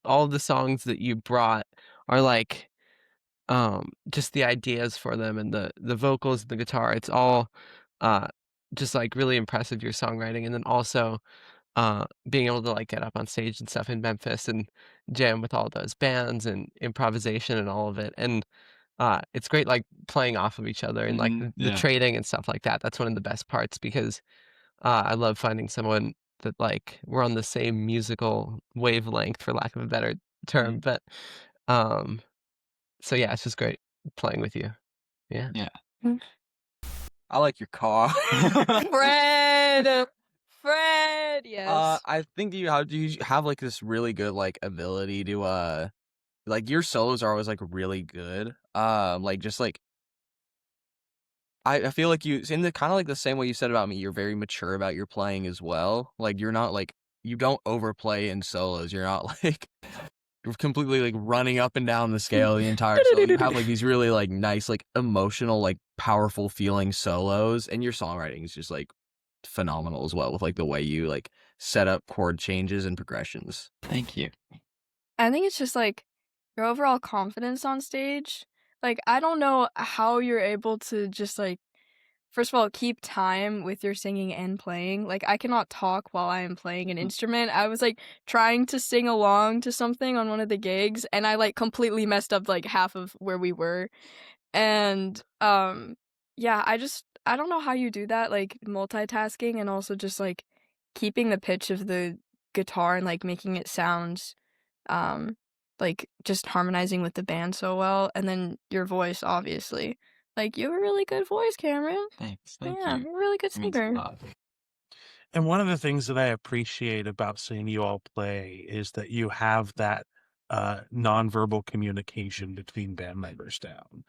B: all of the songs that you brought are like just the ideas for them and the vocals and the guitar. It's all just like really impressive, your songwriting, and then also being able to like get up on stage and stuff in Memphis and jam with all those bands and improvisation and all of it. And it's great like playing off of each other and like the trading and stuff like that. That's one of the best parts because I love finding someone that like we're on the same musical wavelength, for lack of a better term. But so yeah, it's just great playing with you. Yeah.
C: I like your car.
D: Fred, yes.
C: I think you have like this really good like ability to like your solos are always like really good. Like just like I feel like you in the kind of like the same way you said about me, you're very mature about your playing as well. Like you're not like you don't overplay in solos. You're not like you're completely like running up and down the scale the entire solo. You have like these really like nice, like emotional, like powerful feeling solos, and your songwriting is just like phenomenal as well with like the way you like set up chord changes and progressions.
E: Thank you.
D: I think it's just like your overall confidence on stage. Like, I don't know how you're able to just like, first of all, keep time with your singing and playing. Like, I cannot talk while I am playing an instrument. I was like trying to sing along to something on one of the gigs, and I like completely messed up like half of where we were. And yeah, I don't know how you do that, like multitasking and also just like keeping the pitch of the guitar and like making it sound like just harmonizing with the band so well, and then your voice, obviously. Like, you have a really good voice, Cameron.
E: Thanks. Thank
D: Yeah,
E: you.
D: you're a really good
E: It means a
D: singer.
E: lot.
A: And one of the things that I appreciate about seeing you all play is that you have that nonverbal communication between band members down.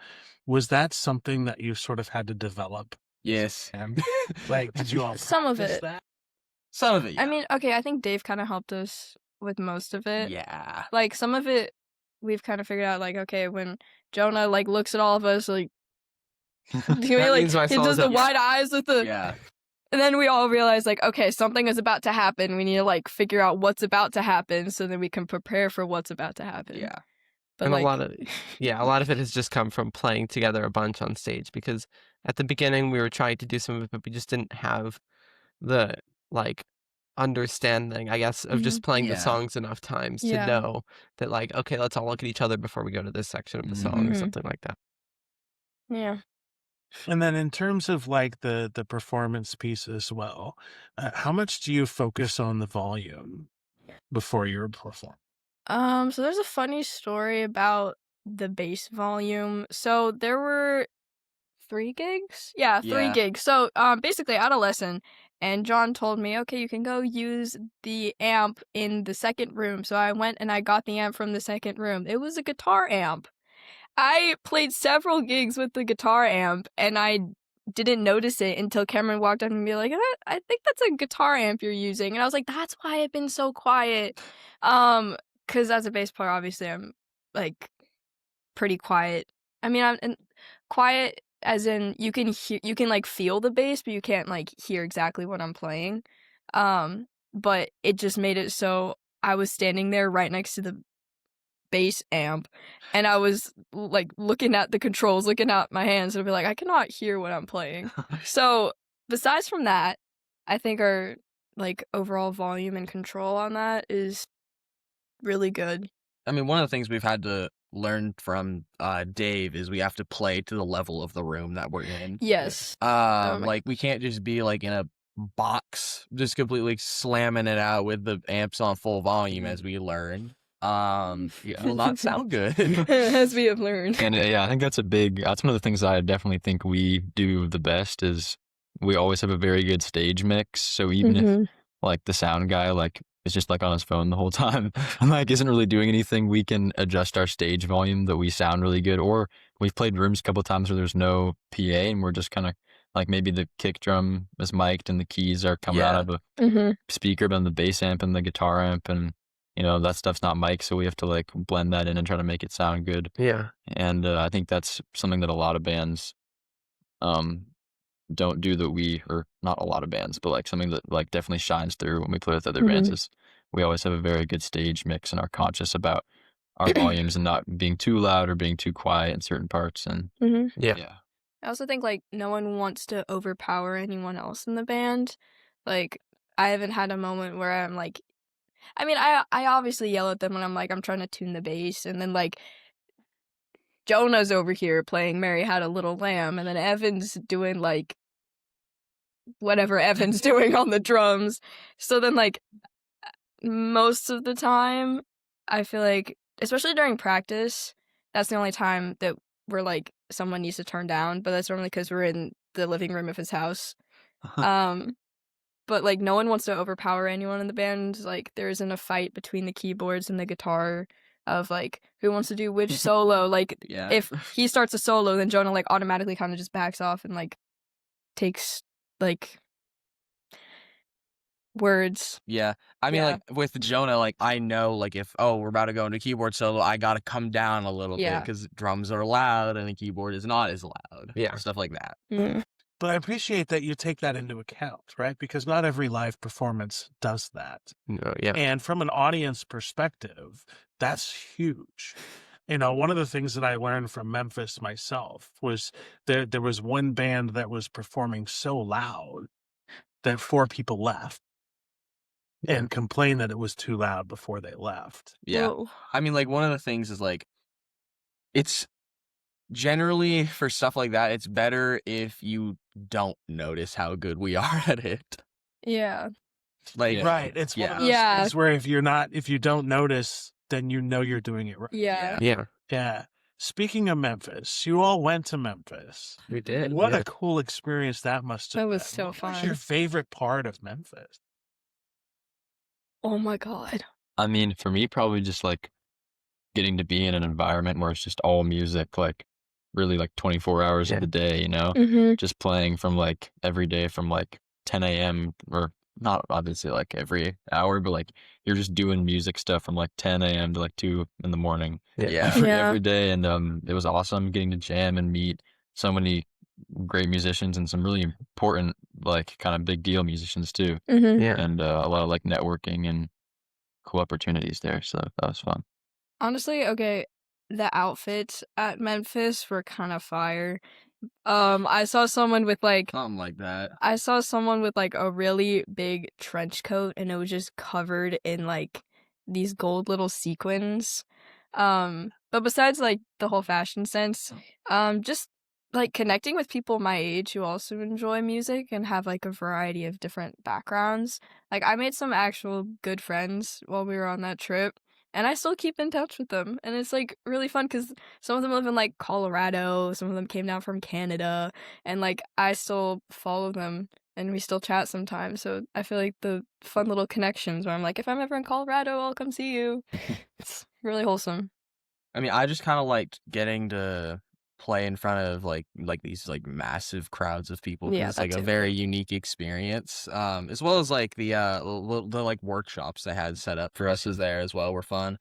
A: Was that something that you sort of had to develop?
C: Yes.
A: Like, did you all
D: Some of
A: practice
D: it.
A: that?
C: Some of it. Yeah.
D: I mean, okay, I think Dave kind of helped us with most of it.
C: Yeah.
D: Like, some of it we've kind of figured out, like, okay, when Jonah like looks at all of us, like he
B: That
D: like
B: means my
D: he
B: solos
D: does the
B: are-
D: wide eyes with the
C: Yeah.
D: and then we all realize, like, okay, something is about to happen. We need to like figure out what's about to happen so then we can prepare for what's about to happen.
C: Yeah.
D: But
B: And
D: like,
B: a lot of it has just come from playing together a bunch on stage, because at the beginning we were trying to do some of it, but we just didn't have the like understanding, I guess, of just playing the
C: Yeah.
B: songs enough times to
D: Yeah.
B: know that, like, okay, let's all look at each other before we go to this section of the song or
D: Mhm.
B: something like that.
D: yeah.
A: And then in terms of like the performance piece as well, how much do you focus on the volume before you perform?
D: So there's a funny story about the bass volume. So there were 3 gigs? Yeah, 3
C: Yeah.
D: gigs. So, basically I had a lesson, and John told me, "Okay, you can go use the amp in the second room." So I went and I got the amp from the second room. It was a guitar amp. I played several gigs with the guitar amp, and I didn't notice it until Cameron walked up and be like, I think that's a guitar amp you're using." And I was like, "That's why I've been so quiet." Because as a bass player, obviously I'm, like, pretty quiet. I mean, I'm quiet as in you can like feel the bass, but you can't like hear exactly what I'm playing. But it just made it so I was standing there right next to the bass amp, and I was like looking at the controls, looking at my hands, and I'd be like, I cannot hear what I'm playing. So besides from that, I think our like overall volume and control on that is really good.
C: I mean, one of the things we've had to learn from Dave is we have to play to the level of the room that we're in.
D: Yes. my-
C: Like we can't just be like in a box just completely slamming it out with the amps on full volume, as we learned. It will not sound good.
D: As we have learned.
E: And yeah, I think that's one of the things I definitely think we do the best is we always have a very good stage mix. So even if like the sound guy like is just like on his phone the whole time and like isn't really doing anything, we can adjust our stage volume that we sound really good. Or we've played rooms a couple of times where there's no PA and we're just kind of like maybe the kick drum is mic'd and the keys are coming out of a speaker, but then the bass amp and the guitar amp and that stuff's not mic'd, so we have to like blend that in and try to make it sound good.
B: Yeah.
E: And I think that's something that a lot of bands don't do or not a lot of bands, but like something that like definitely shines through when we play with other bands is we always have a very good stage mix and are conscious about our volumes and not being too loud or being too quiet in certain parts. And
B: Yeah.
D: I also think like no one wants to overpower anyone else in the band. Like I haven't had a moment where I'm like, I mean, I obviously yell at them when I'm like I'm trying to tune the bass, and then like Jonah's over here playing Mary Had a Little Lamb, and then Evan's doing like whatever Evan's doing on the drums. So then like most of the time I feel like, especially during practice, that's the only time that we're like someone needs to turn down, but that's normally because we're in the living room of his house. But like no one wants to overpower anyone in the band. Like there isn't a fight between the keyboards and the guitar of like who wants to do which solo. Like
C: Yeah.
D: if he starts a solo, then Jonah like automatically kind of just backs off and like takes like words.
C: Yeah. I mean,
D: Yeah.
C: like with Jonah, like I know, like if we're about to go into keyboard solo, I gotta come down a little bit
D: Yeah.
C: because drums are loud and the keyboard is not as loud.
B: Yeah.
C: Stuff like that.
A: But I appreciate that you take that into account, right? Because not every live performance does that.
B: No, yeah.
A: And from an audience perspective, that's huge. One of the things that I learned from Memphis myself was there was one band that was performing so loud that 4 people left and complained that it was too loud before they left.
C: Yeah.
D: Whoa.
C: I mean, like one of the things is like it's generally for stuff like that, it's better if you don't notice how good we are at it.
D: Yeah.
C: Like
A: Right. It's one of those
D: Yeah.
A: things where if you don't notice, then you know you're doing it right.
D: Yeah.
B: Yeah.
A: Yeah. Speaking of Memphis, you all went to Memphis.
B: We did.
A: What
B: yeah.
A: a cool experience that must have
D: That
A: been.
D: was so
A: What was
D: fun.
A: your favorite part of Memphis?
D: Oh my god.
E: I mean, for me, probably just like getting to be in an environment where it's just all music, like really like 24 hours
B: Yeah.
E: of the day,
D: Mm-hmm.
E: just playing from like every day from like 10 a.m. or not obviously like every hour, but like you're just doing music stuff from like 10 a.m. to like 2 in the morning
C: Yeah.
E: every day. And it was awesome getting to jam and meet so many great musicians and some really important, like kind of big deal musicians too.
D: Mm-hmm.
B: Yeah.
E: And a lot of like networking and cool opportunities there. So that was fun.
D: Honestly, okay, the outfits at Memphis were kind of fire. I saw someone with like
C: Something like that.
D: a really big trench coat, and it was just covered in like these gold little sequins. But besides like the whole fashion sense, just like connecting with people my age who also enjoy music and have like a variety of different backgrounds. Like I made some actual good friends while we were on that trip. And I still keep in touch with them. And it's like really fun because some of them live in like Colorado, some of them came down from Canada, and like I still follow them and we still chat sometimes. So I feel like the fun little connections where I'm like, if I'm ever in Colorado, I'll come see you. It's really wholesome.
C: I mean, I just kind of liked getting to play in front of like these like massive crowds of people because
D: Yeah,
C: it's like
D: that
C: a
D: too.
C: very unique experience. As well as like the like workshops they had set up for us as there as well were fun.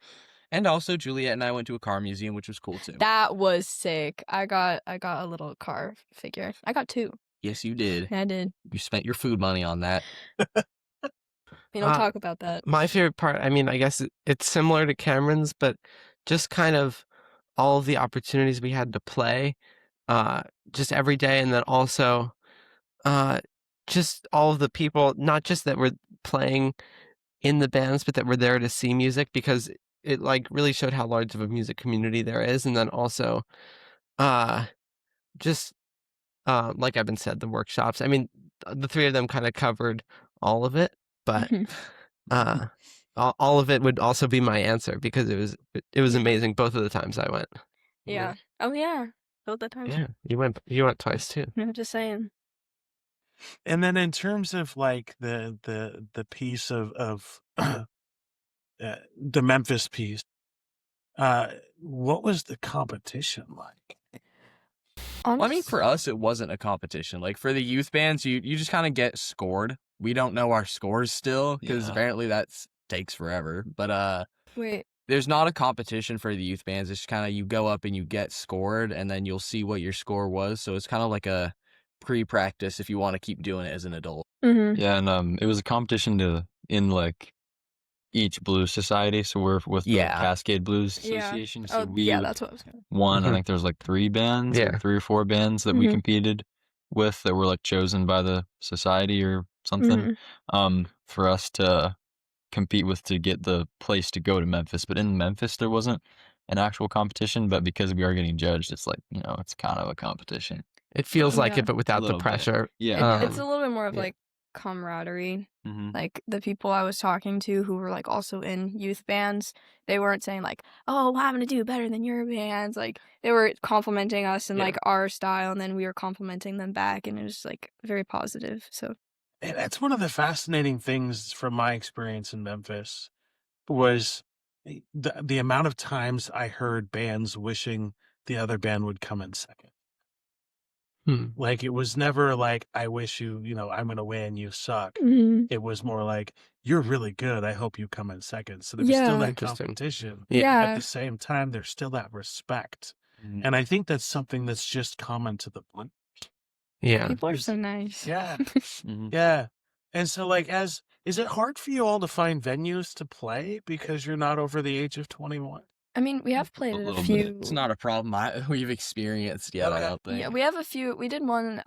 C: And also Juliette and I went to a car museum, which was cool too.
D: That was sick. I got a little car figure. I got 2.
C: Yes, you did.
D: I did.
C: You spent your food money on that.
D: We don't talk about that.
B: My favorite part, I mean, I guess it's similar to Cameron's, but just kind of all of the opportunities we had to play, just every day, and then also, just all of the people, not just that were playing in the bands, but that were there to see music, because it like really showed how large of a music community there is, and then also, just like Evan said, the workshops. I mean, the 3 of them kind of covered all of it, but all of it would also be my answer because it was amazing both of the times I went.
D: Yeah. Oh yeah. Both the times.
B: Yeah, you went twice too.
D: I'm just saying.
A: And then in terms of like the piece of the Memphis piece, what was the competition like?
C: Well, I mean, for us, it wasn't a competition. Like for the youth bands, you just kind of get scored. We don't know our scores still because
E: Yeah.
C: apparently that takes forever. But
D: Wait.
C: there's not a competition for the youth bands. It's kind of you go up and you get scored, and then you'll see what your score was. So it's kind of like a pre-practice if you want to keep doing it as an adult.
D: Mm-hmm.
E: Yeah, and it was a competition in like each blues society. So we're with the
C: Yeah.
E: Cascade Blues
D: Yeah.
E: Association. So
D: Oh
E: we
D: yeah, that's what I was gonna.
E: won. I
B: Mhm.
E: think there's like 3 bands,
B: Yeah.
E: or 3 or 4 bands that we
D: Mhm.
E: competed with that were like chosen by the society or something. For us to compete with to get the place to go to Memphis. But in Memphis, there wasn't an actual competition. But because we are getting judged, it's like, it's kind of a competition.
B: It feels like
D: Yeah.
B: it, but without the
E: little bit.
B: pressure.
E: Yeah.
D: It's a little bit more of
B: yeah.
D: like camaraderie.
E: Mm-hmm.
D: Like the people I was talking to who were like also in youth bands, they weren't saying like, "Oh, well, I'm gonna do better than your bands." Like they were complimenting us and
B: Yeah.
D: like our style, and then we were complimenting them back, and it was like very positive. So
A: And that's one of the fascinating things from my experience in Memphis was the amount of times I heard bands wishing the other band would come in second. Like it was never like, I wish you, I'm going to win, you suck. It was more like, you're really good, I hope you come in second. So there was still
D: Yeah.
A: that
B: Interesting.
A: competition.
B: Yeah.
A: At the same time, there's still that respect.
E: Mhm.
A: And I think that's something that's just common to the blues.
B: Yeah.
D: people are so nice.
A: Yeah.
E: Mhm.
A: Yeah. And so like is it hard for you all to find venues to play because you're not over the age of 21?
D: I mean, we have played
E: A
D: at a
E: little bit.
D: few.
C: It's not a problem we've experienced yet, I
A: Okay.
C: don't think.
D: Yeah, we have a few. We did one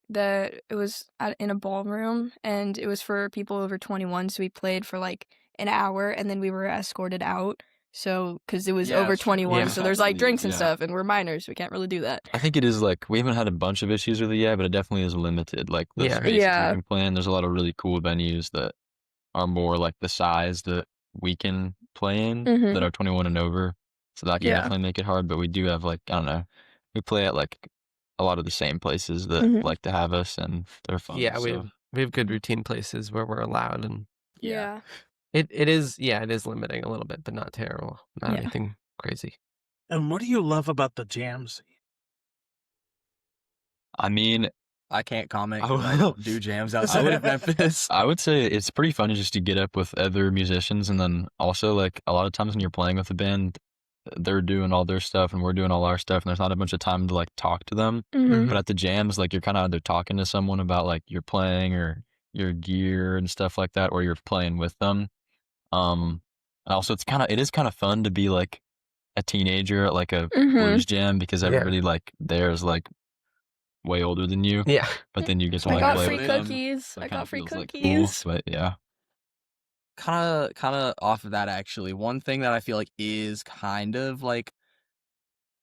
D: that it was in a ballroom, and it was for people over 21, so we played for like an hour, and then we were escorted out. So because it was
E: Yeah,
D: over
E: it's true.
D: 21,
B: Yeah.
D: so there's like drinks and
E: Yeah.
D: stuff, and we're minors, we can't really do that.
E: I think it is like we haven't had a bunch of issues with it yet, but it definitely is limited. Like the
B: Yeah.
E: spaces
D: Yeah.
E: we can play in, there's a lot of really cool venues that are more like the size that we can play in
D: Mhm.
E: that are 21 and over. So that can
D: Yeah.
E: definitely make it hard. But we do have like, I don't know, we play at like a lot of the same places that
D: Mhm.
E: like to have us, and they're fun.
B: Yeah, we
E: so.
B: have good routine places where we're allowed, and
D: Yeah.
B: it is limiting a little bit, but not terrible, not
D: Yeah.
B: anything crazy.
A: And what do you love about the jam scene?
E: I mean,
C: I can't comment
E: I
C: 'cause I
E: will-
C: don't do jams outside of Memphis.
E: I would say it's pretty fun just to get up with other musicians, and then also like a lot of times when you're playing with a band, they're doing all their stuff and we're doing all our stuff, and there's not a bunch of time to like talk to them.
D: Mhm.
E: But at the jams, like you're kind of either talking to someone about like your playing or your gear and stuff like that, or you're playing with them. Also, it is kind of fun to be like a teenager at like a
D: Mhm.
E: blues jam because
B: Yeah.
E: everybody like there is like way older than you,
B: Yeah.
E: but then you get to
D: I
E: like
D: got
E: play
D: free
E: with them.
D: cookies.
E: So
D: I
E: it kind
D: got
E: of
D: free
E: feels like cool.
D: cookies.
E: But yeah,
C: Kind of off of that, actually, one thing that I feel like is kind of like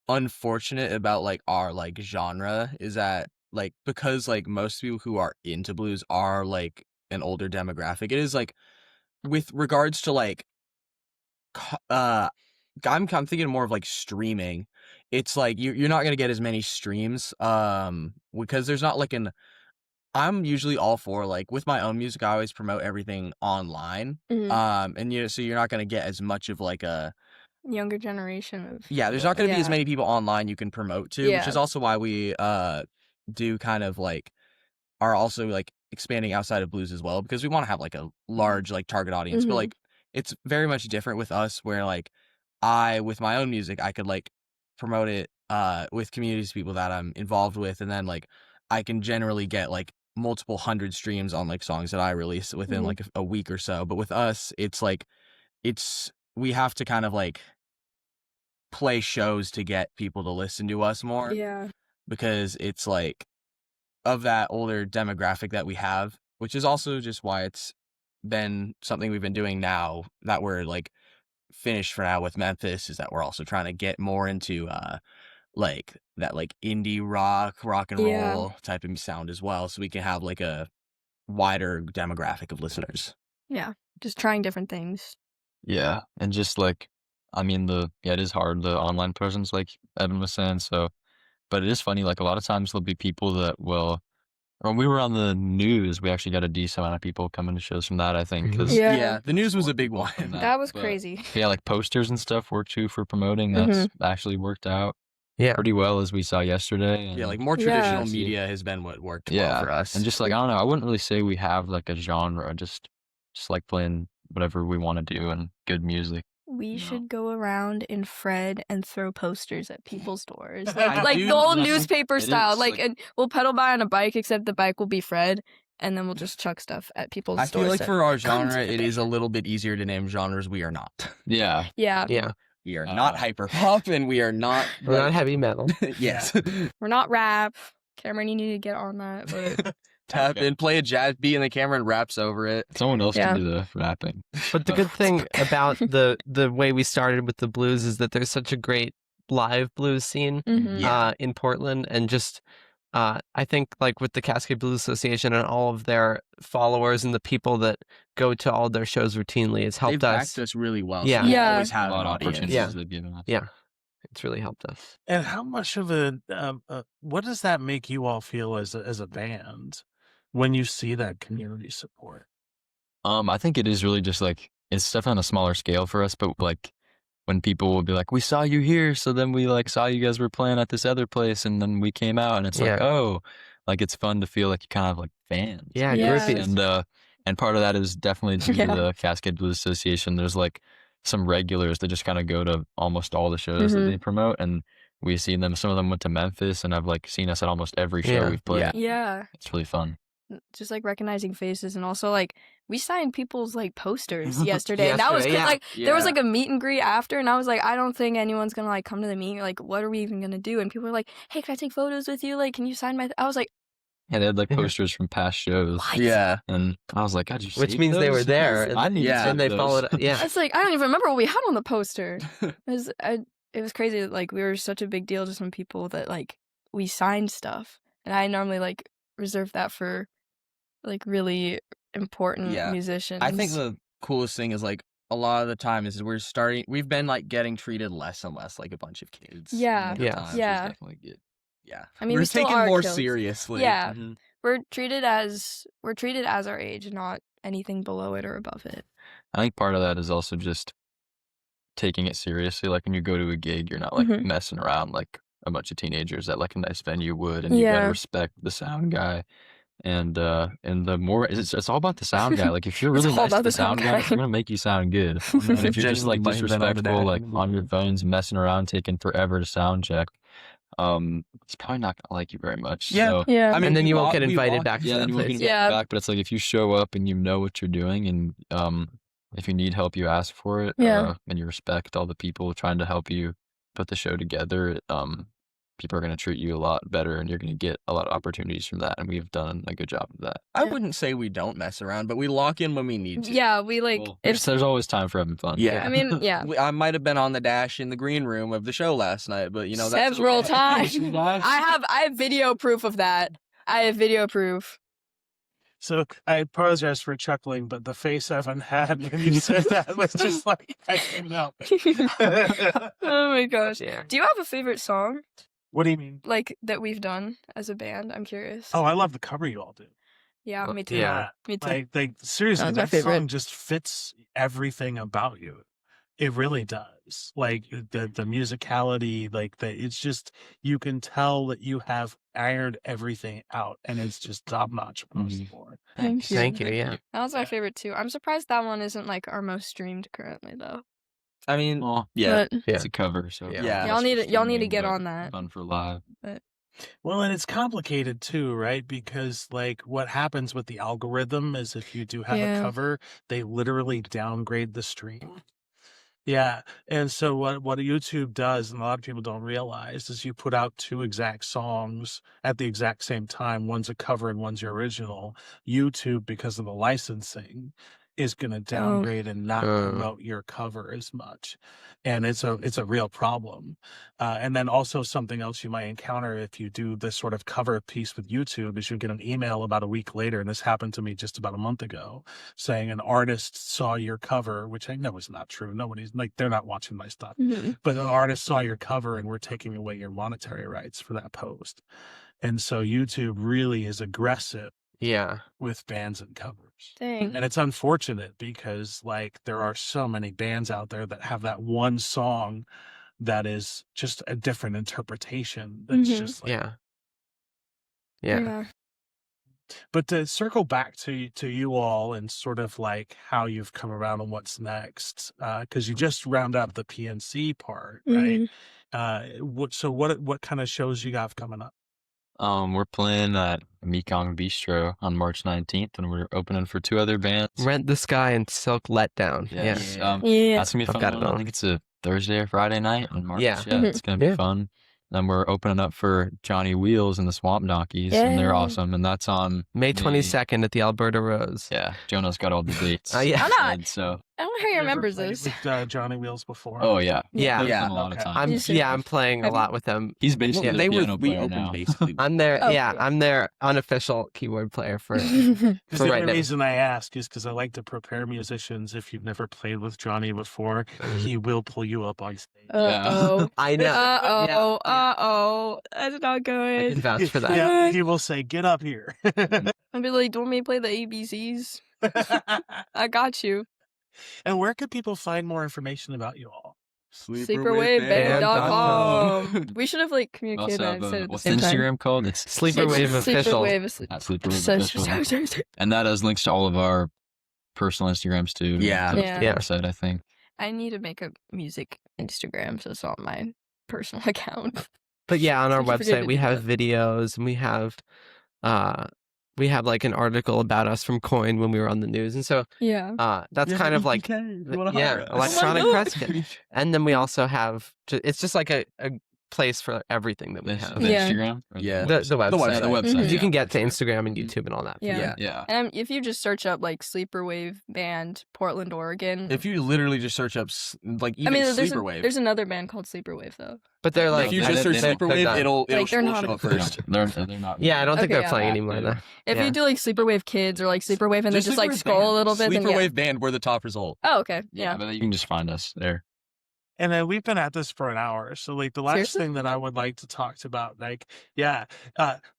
C: unfortunate about like our like genre is that like because like most people who are into blues are like an older demographic. It is like with regards to like I'm thinking more of like streaming. It's like you're not gonna get as many streams because there's not like an I'm usually all for like with my own music I always promote everything online.
D: Mhm.
C: And so you're not gonna get as much of like a
D: Younger generation of
C: there's not gonna be as
D: yeah.
C: many people online you can promote to, which
D: Yeah.
C: is also why we do kind of like are also like expanding outside of blues as well because we want to have like a large like target audience. But
D: Mhm.
C: like it's very much different with us where like I with my own music I could like promote it with communities of people that I'm involved with, and then like I can generally get like multiple hundred streams on like songs that I release within
D: Mhm.
C: like a week or so. But with us it's like we have to kind of like play shows to get people to listen to us more
D: Yeah.
C: because it's like of that older demographic that we have, which is also just why it's been something we've been doing now that we're like finished for now with Memphis, is that we're also trying to get more into like that like indie rock and
D: Yeah.
C: roll type of sound as well, so we can have like a wider demographic of listeners.
D: Yeah. Just trying different things.
E: yeah, and just like I mean it is hard, the online presence like Evan was saying. So, but it is funny, like a lot of times there'll be people that will. When we were on the news, we actually got a decent amount of people coming to shows from that, I think, because
D: Yeah.
C: The news was a big
E: more
C: one.
E: from
D: That was
E: but-
D: crazy.
E: Yeah, like posters and stuff work too for promoting. That's actually worked out
B: Yeah.
E: pretty well, as we saw yesterday. And
C: Yeah, like more
D: Yeah.
C: traditional
E: Yeah.
C: media has been what worked well
E: yeah,
C: for us.
E: and just like I don't know, I wouldn't really say we have like a genre. Just like playing whatever we want to do and good music.
D: We
E: No.
D: should go around in Fred and throw posters at people's doors.
C: I
D: Like
C: do-
D: the old
E: I think
D: newspaper
E: it
D: style.
E: is,
D: Like,
E: like-
D: and we'll pedal by on a bike, except the bike will be Fred, and then we'll just chuck stuff at people's
C: I
D: doors.
C: feel like for our
D: "Come to
C: genre,
D: the
C: it is a
D: band."
C: little bit easier to name genres we are not.
E: Yeah,
D: Yeah.
B: Yeah.
C: We are not
E: Uh,
C: hyper pop, and we are not.
B: We're not heavy metal.
C: Yes.
D: We're not rap. Cameron, you need to get on that. But
C: Tap
E: Okay.
C: in, play a jazz beat, and the camera and raps over it.
E: someone else
D: Yeah.
E: can do the rapping.
B: But the good thing about the way we started with the blues is that there's such a great live blues scene
D: Mhm.
C: Yeah.
B: in Portland, and just I think like with the Cascade Blues Association and all of their followers and the people that go to all their shows routinely, it's helped
C: They've
B: us.
C: backed us really well.
B: Yeah.
C: So we
D: Yeah.
C: always
E: A
C: have
E: lot
C: an
E: of
C: audience.
E: opportunities
B: Yeah.
E: they've given us.
B: Yeah, it's really helped us.
A: And how much of a what does that make you all feel as a band when you see that community support?
E: I think it is really just like it's definitely on a smaller scale for us, but like when people will be like, "We saw you here," so then we like saw you guys were playing at this other place, and then we came out, and it's like,
B: Yeah.
E: oh, like it's fun to feel like you kind of like fans.
B: Yeah,
D: Yeah.
B: groupies.
E: And part of that is definitely due
D: Yeah.
E: to the Cascade Blues Association. There's like some regulars that just kind of go to almost all the shows that
D: Mhm.
E: they promote, and we've seen them. Some of them went to Memphis, and I've like seen us at almost every show
B: Yeah.
E: we've played.
D: Yeah.
E: It's really fun.
D: Just like recognizing faces, and also like we signed people's like posters yesterday. And that was
B: Yesterday, yeah.
D: like there was
C: Yeah.
D: like a meet and greet after, and I was like, I don't think anyone's gonna like come to the meet. Like, what are we even gonna do? And people were like, hey, can I take photos with you? Like, can you sign my? I was like,
E: Yeah, they had like
B: Yeah.
E: posters from past shows,
D: what?
C: Yeah.
E: and I was like, God, you
B: Which
E: saved
B: means they were
E: those?
B: there, and-
E: I need
C: Yeah.
E: to
B: and they
E: save
B: followed.
E: those.
B: Yeah,
D: It's like I don't even remember what we had on the poster. It was crazy. Like we were such a big deal to some people that like we signed stuff, and I normally like reserve that for like really important
C: Yeah.
D: musicians.
C: I think the coolest thing is like a lot of the time is we've been like getting treated less and less like a bunch of kids.
D: Yeah.
C: the
B: Yeah.
C: times.
D: Yeah.
E: Definitely good.
C: Yeah.
D: I mean,
C: we're
D: we still
C: taken
D: are
C: more
D: kids.
C: seriously.
D: Yeah.
E: Mhm.
D: we're treated as our age, not anything below it or above it.
E: I think part of that is also just taking it seriously. Like when you go to a gig, you're not like
D: Mhm.
E: messing around like a bunch of teenagers at like a nice venue would, and you gotta
D: Yeah.
E: respect the sound guy. And the more it's all about the sound guy. Like if you're
D: It's
E: really
D: all
E: nice to
D: about
E: the
D: the sound
E: sound guy,
D: guy.
E: they're gonna make you sound good. And if you're just like
A: Genuinely might have been on an
E: disrespectful, like
A: acting
E: on your
A: movie.
E: phones, messing around, taking forever to sound check, it's probably not gonna like you very much.
C: Yeah.
E: So,
D: Yeah.
C: I mean,
B: and then
C: we
B: you won't
C: walk-
B: get
C: we
B: invited
C: walk-
B: back to
E: yeah,
B: that
E: then you won't
B: place.
E: get
D: Yeah.
E: back. But it's like if you show up and you know what you're doing, and if you need help, you ask for it.
D: Yeah.
E: And you respect all the people trying to help you put the show together, people are going to treat you a lot better, and you're going to get a lot of opportunities from that. And we've done a good job of that.
C: I
D: Yeah.
C: wouldn't say we don't mess around, but we lock in when we need to.
D: Yeah, we like
E: Well,
D: if
E: there's always time for having fun.
C: Yeah.
D: I mean, yeah,
C: I might have been on the dash in the green room of the show last night, but that's
D: several
C: okay.
D: times. I have video proof of that. I have video proof.
A: So I apologize for chuckling, but the face Evan had when you said that was just like, I couldn't help it.
D: Oh my gosh.
B: Yeah.
D: Do you have a favorite song
A: What do you mean?
D: like that we've done as a band? I'm curious.
A: Oh, I love the cover you all do.
D: Yeah, me too.
B: Yeah.
D: Me too.
A: Like seriously,
D: That's my
A: that
D: favorite.
A: song just fits everything about you. It really does. Like the musicality, like it's just, you can tell that you have ironed everything out, and it's just top notch across the board.
D: Thank you.
B: Thank you. Yeah.
D: That was my favorite too. I'm surprised that one isn't like our most streamed currently though.
C: I mean,
E: Well,
C: yeah.
D: But
E: it's a cover, so
C: Yeah.
D: y'all need to
E: streaming,
D: get
E: but
D: on that.
E: Fun for live.
A: Well, and it's complicated too, right? Because like what happens with the algorithm is if you do have
D: Yeah.
A: a cover, they literally downgrade the stream. Yeah. And so what YouTube does, and a lot of people don't realize, is you put out two exact songs at the exact same time. One's a cover and one's your original. YouTube, because of the licensing, is going to downgrade and not promote your cover as much. And it's a real problem. And then also something else you might encounter if you do this sort of cover piece with YouTube is you get an email about a week later, and this happened to me just about a month ago, saying an artist saw your cover, which I know is not true. Nobody's like, they're not watching my stuff.
D: Mhm.
A: But an artist saw your cover and we're taking away your monetary rights for that post. And so YouTube really is aggressive
B: Yeah.
A: with bands and covers.
D: Dang.
A: And it's unfortunate because like there are so many bands out there that have that one song that is just a different interpretation. That's
D: Mhm.
A: just like,
B: Yeah. Yeah.
A: But to circle back to you all and sort of like how you've come around and what's next, because you just round up the PNC part, right? What kind of shows you got coming up?
E: We're playing at Mekong Bistro on March 19th, and we're opening for two other bands.
B: Rent the Sky and Silk Letdown.
E: Yes.
B: Yeah.
D: Yeah.
E: That's gonna be a
B: I've
E: fun
B: got it
E: one. I
B: on.
E: think it's a Thursday or Friday night in March.
B: Yeah.
E: Yeah, it's gonna be
B: Yeah.
E: fun. Then we're opening up for Johnny Wheels and the Swamp Donkeys, and they're
D: Yay.
E: awesome. And that's on
B: May 22nd at the Alberta Rose.
E: Yeah, Jonah's got all the dates.
B: Yeah.
D: I'm not-
E: said, so.
D: I don't know how he
A: You ever
D: remembers
A: played
D: this.
A: with Johnny Wheels before?
E: Oh yeah.
B: Yeah.
E: Played with
C: Yeah.
E: him a lot of
A: Okay.
E: times.
B: I'm playing a
D: Have you-
B: lot with them.
E: He's basically
B: Yeah,
E: the
B: they were-
E: piano
C: we
E: player
C: opened
E: now.
C: basically.
B: I'm their
D: Oh,
B: yeah,
D: cool.
B: I'm their unofficial keyboard player for
A: Because
B: for
A: the
B: right
A: only
B: now.
A: reason I ask is because I like to prepare musicians. If you've never played with Johnny before, he will pull you up on stage.
D: Uh-oh.
B: I know.
D: Uh-oh. Uh-oh. That's not
B: I
D: good.
B: can vouch for that.
A: Yeah, he will say, "Get up here."
D: I'd be like, do you want me to play the ABCs? I got you.
A: And where could people find more information about you all?
D: Sleeperwaveband.com. We should have like communicated
E: Also
D: that
E: have
D: instead at the
E: what's the
D: same time.
E: Instagram called? It's
B: Sleeperwave official.
D: Sleeperwave is
E: at Sleeperwave official. And that has links to all of our personal Instagrams too.
C: Yeah.
E: To the
D: Yeah.
E: website, I think.
D: I need to make a music Instagram, so it's on my personal account.
B: But yeah, on our
D: I forget
B: website
D: to
B: we
D: do
B: have videos and we have like an article about us from Coin when we were on the news. And so
D: Yeah.
B: that's kind of like electronic
D: God.
B: press kit. And then we also have it's just like a place for everything that we
E: The
B: have.
D: Yeah.
E: Instagram? Or
C: Yeah.
B: The website.
E: The website.
D: Mhm.
B: You can get to Instagram and YouTube and all that.
D: Yeah.
C: Yeah.
D: And if you just search up like Sleeperwave Band Portland, Oregon.
C: If you literally just search up like even
D: I mean,
C: Sleeperwave,
D: there's another band called Sleeperwave though.
B: But they're like
C: if you
E: No,
C: just
E: they-
C: search
E: they're
C: Sleeperwave,
B: done.
C: it'll
D: Like, they're
C: show
D: not
C: up
E: They're
C: first.
E: not.
B: Yeah, I don't think
D: Okay,
B: they're
D: yeah,
B: playing
E: that
B: anymore
E: too.
B: though.
D: If
B: Yeah.
D: you do like Sleeperwave Kids or like Sleeperwave and then just like
C: Sleeperwave
D: scroll
C: Band.
D: a little bit, then yeah.
C: Sleeperwave Band, we're the top result.
D: Oh, okay.
E: Yeah,
D: Yeah.
E: but you can just find us there.
A: And then we've been at this for an hour. So like the last
D: Seriously?
A: thing that I would like to talk about, like,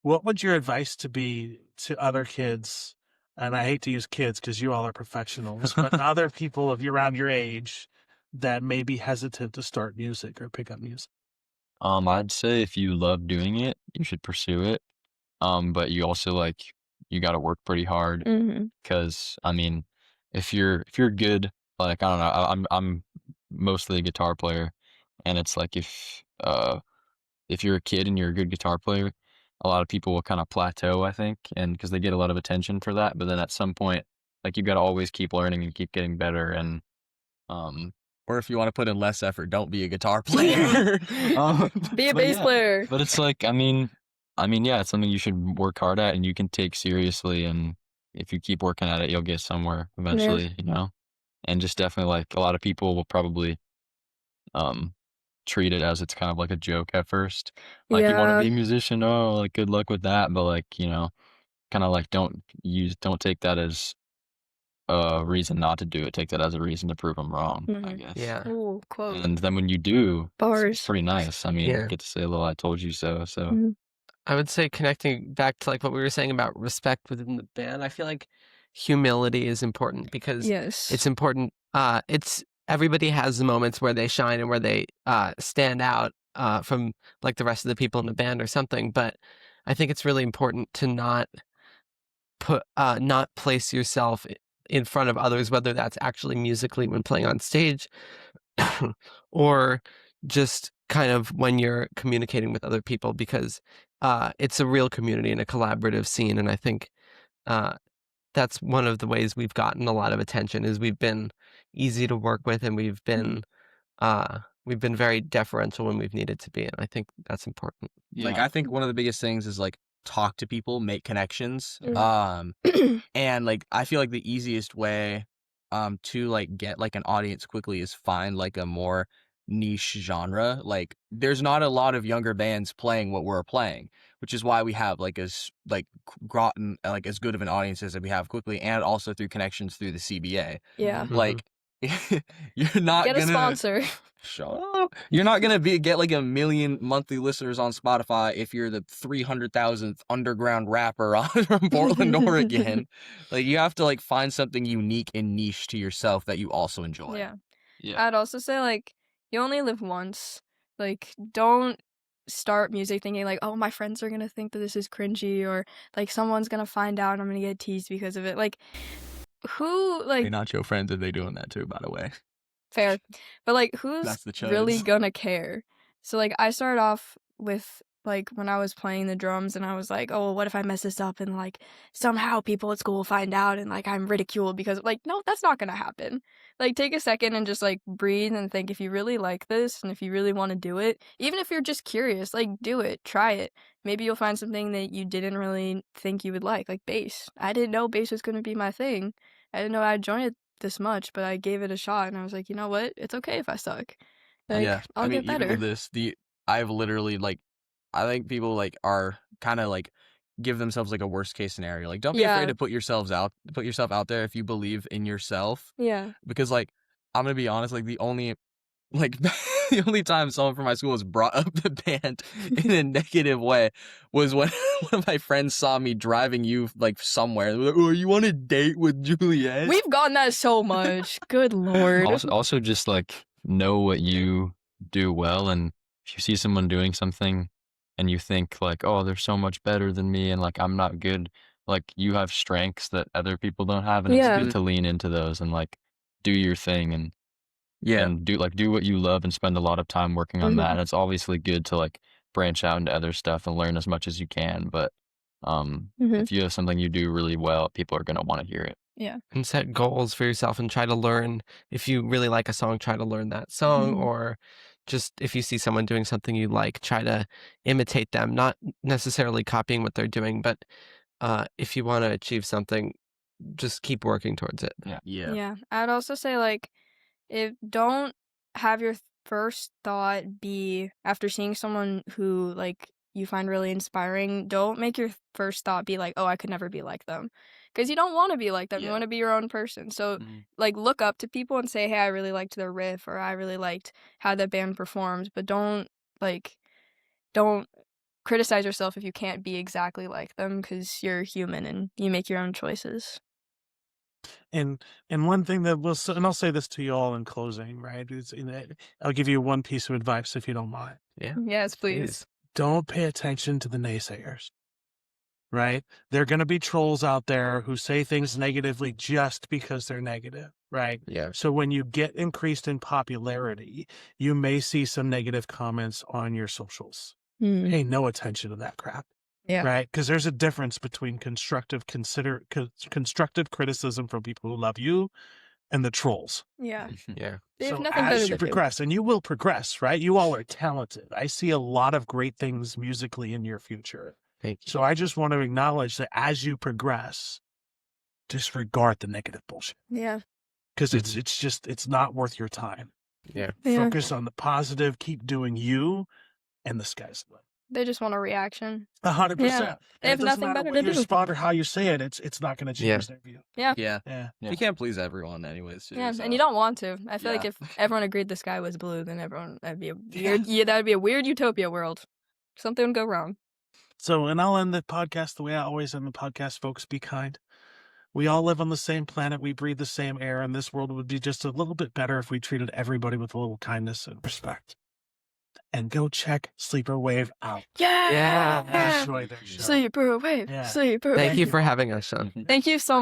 A: what would your advice to be to other kids? And I hate to use kids because you all are professionals, but other people around your age that may be hesitant to start music or pick up music.
E: I'd say if you love doing it, you should pursue it. But you also you got to work pretty hard
D: Mm-hmm.
E: because I mean, if you're good, like I don't know, I'm mostly a guitar player, and it's like if you're a kid and you're a good guitar player, a lot of people will kind of plateau, I think, and because they get a lot of attention for that, but then at some point, like you got to always keep learning and keep getting better, and
C: Or if you want to put in less effort, don't be a guitar player.
D: Be a
E: But
D: bass
E: yeah,
D: player.
E: but it's like, yeah, it's something you should work hard at and you can take seriously. And if you keep working at it, you'll get somewhere eventually, you know? And just definitely like a lot of people will probably um treat it as it's kind of like a joke at first. Like you want to
D: Yeah.
E: be a musician, oh, like good luck with that. But like, you know, kind of like don't take that as a reason not to do it. Take that as a reason to prove them wrong, I guess.
B: Yeah.
D: Ooh, quote.
E: And then when you do, it's
D: Bars.
E: pretty nice. I mean,
B: Yeah.
E: get to say a little "I told you so." So
D: Mhm.
B: I would say connecting back to like what we were saying about respect within the band, I feel like humility is important because
D: Yes.
B: it's important. It's everybody has the moments where they shine and where they stand out from like the rest of the people in the band or something. But I think it's really important to not place yourself in front of others, whether that's actually musically when playing on stage or just kind of when you're communicating with other people, because it's a real community and a collaborative scene. And I think that's one of the ways we've gotten a lot of attention is we've been easy to work with and we've been very deferential when we've needed to be. And I think that's important.
C: Like, I think one of the biggest things is like talk to people, make connections.
D: Mm.
C: And like I feel like the easiest way to like get like an audience quickly is find like a more niche genre. Like there's not a lot of younger bands playing what we're playing, which is why we have like gotten like as good of an audience as we have quickly, and also through connections through the CBA.
D: Yeah.
C: Like you're not
D: Get a
C: gonna
D: sponsor.
C: shut up. You're not gonna get like 1 million monthly listeners on Spotify if you're the 300,000th underground rapper from Portland, Oregon. Like you have to like find something unique and niche to yourself that you also enjoy.
D: Yeah.
E: yeah,
D: I'd also say, like, you only live once. Like, don't start music thinking, like, oh, my friends are going to think that this is cringy, or, like, someone's going to find out and I'm going to get teased because of it. Like, who,
C: They're
D: like,
C: not your friends if they doing that too, by the way.
D: fair. But, like, who's
C: That's the
D: really
C: chuds.
D: going to care? So, like, I started off with, like, when I was playing the drums and I was like, oh, what if I mess this up and, like, somehow people at school will find out and, like, I'm ridiculed because, like, no, that's not going to happen. Like, take a second and just, like, breathe and think, if you really like this and if you really want to do it, even if you're just curious, like, do it, try it. Maybe you'll find something that you didn't really think you would like bass. I didn't know bass was going to be my thing. I didn't know I'd enjoy it this much, but I gave it a shot and I was like, you know what? It's okay if I suck. Like,
C: Yeah,
D: I'll
C: I mean,
D: get better.
C: even with this, I've literally like, I think people like are kind of like give themselves like a worst case scenario. Like, don't be
D: Yeah.
C: afraid to put yourself out there if you believe in yourself.
D: Yeah.
C: Because like, I'm gonna be honest, like the only the only time someone from my school has brought up the band in a negative way was when one of my friends saw me driving you like somewhere. They were like, oh, you on a date with Juliette?
D: We've gotten that so much. Good lord.
E: also just like know what you do well, and if you see someone doing something and you think like, oh, they're so much better than me and like I'm not good, like you have strengths that other people don't have, and
D: Yeah.
E: it's good to lean into those and like do your thing and
C: Yeah.
E: do what you love and spend a lot of time working on
D: Mhm.
E: that. And it's obviously good to like branch out into other stuff and learn as much as you can, but
D: Mhm.
E: if you have something you do really well, people are going to want to hear it.
D: Yeah.
B: And set goals for yourself and try to learn. If you really like a song, try to learn that song.
D: Mhm.
B: Or just if you see someone doing something you like, try to imitate them, not necessarily copying what they're doing, but if you want to achieve something, just keep working towards it.
C: Yeah.
D: Yeah. I'd also say, like, don't have your first thought be, after seeing someone who, like, you find really inspiring, don't make your first thought be like, oh, I could never be like them. Because you don't want to be like them. You
C: Yeah.
D: want to be your own person. So, like, look up to people and say, hey, I really liked their riff, or I really liked how that band performed. But don't criticize yourself if you can't be exactly like them, because you're human and you make your own choices.
A: And one thing that and I'll say this to you all in closing, right? I'll give you one piece of advice if you don't mind.
B: Yeah.
D: Yes, please.
A: Don't pay attention to the naysayers, right? There are going to be trolls out there who say things negatively just because they're negative, right?
B: Yeah.
A: So when you get increased in popularity, you may see some negative comments on your socials. Pay no attention to that crap.
D: Yeah.
A: Right? Because there's a difference between constructive criticism from people who love you and the trolls.
D: Yeah.
B: Yeah.
D: They have
A: So
D: nothing better
A: as
D: to
A: you
D: do.
A: progress, and you will progress, right? You all are talented. I see a lot of great things musically in your future.
B: Thank you.
A: So I just want to acknowledge that as you progress, disregard the negative bullshit
D: Yeah.
A: because
B: Mhm.
A: it's not worth your time.
B: Yeah.
D: Yeah.
A: Focus on the positive. Keep doing you, and the sky's the limit.
D: They just want a reaction.
A: 100%.
D: They
A: And
D: have
A: it doesn't
D: nothing
A: matter
D: better
A: what
D: to
A: your
D: do.
A: spot or how you say it. It's not going to
B: Yeah.
A: change their view.
C: Yeah.
A: Yeah.
C: You can't please everyone anyways. Too,
D: Yeah,
C: so.
D: and you don't want to. I feel like
C: Yeah.
D: if everyone agreed the sky was blue, then that'd be a
C: Yeah.
D: weird, that would be a weird utopia world. Something would go wrong.
A: So, and I'll end the podcast the way I always end the podcast, folks. Be kind. We all live on the same planet. We breathe the same air, and this world would be just a little bit better if we treated everybody with a little kindness and respect. And go check Sleeper Wave out.
B: Yeah.
A: Enjoy their show.
D: Sleeper wave.
A: Yeah.
D: Sleeper
B: Thank
D: wave.
B: you for having us, Sean.
D: Thank you so much.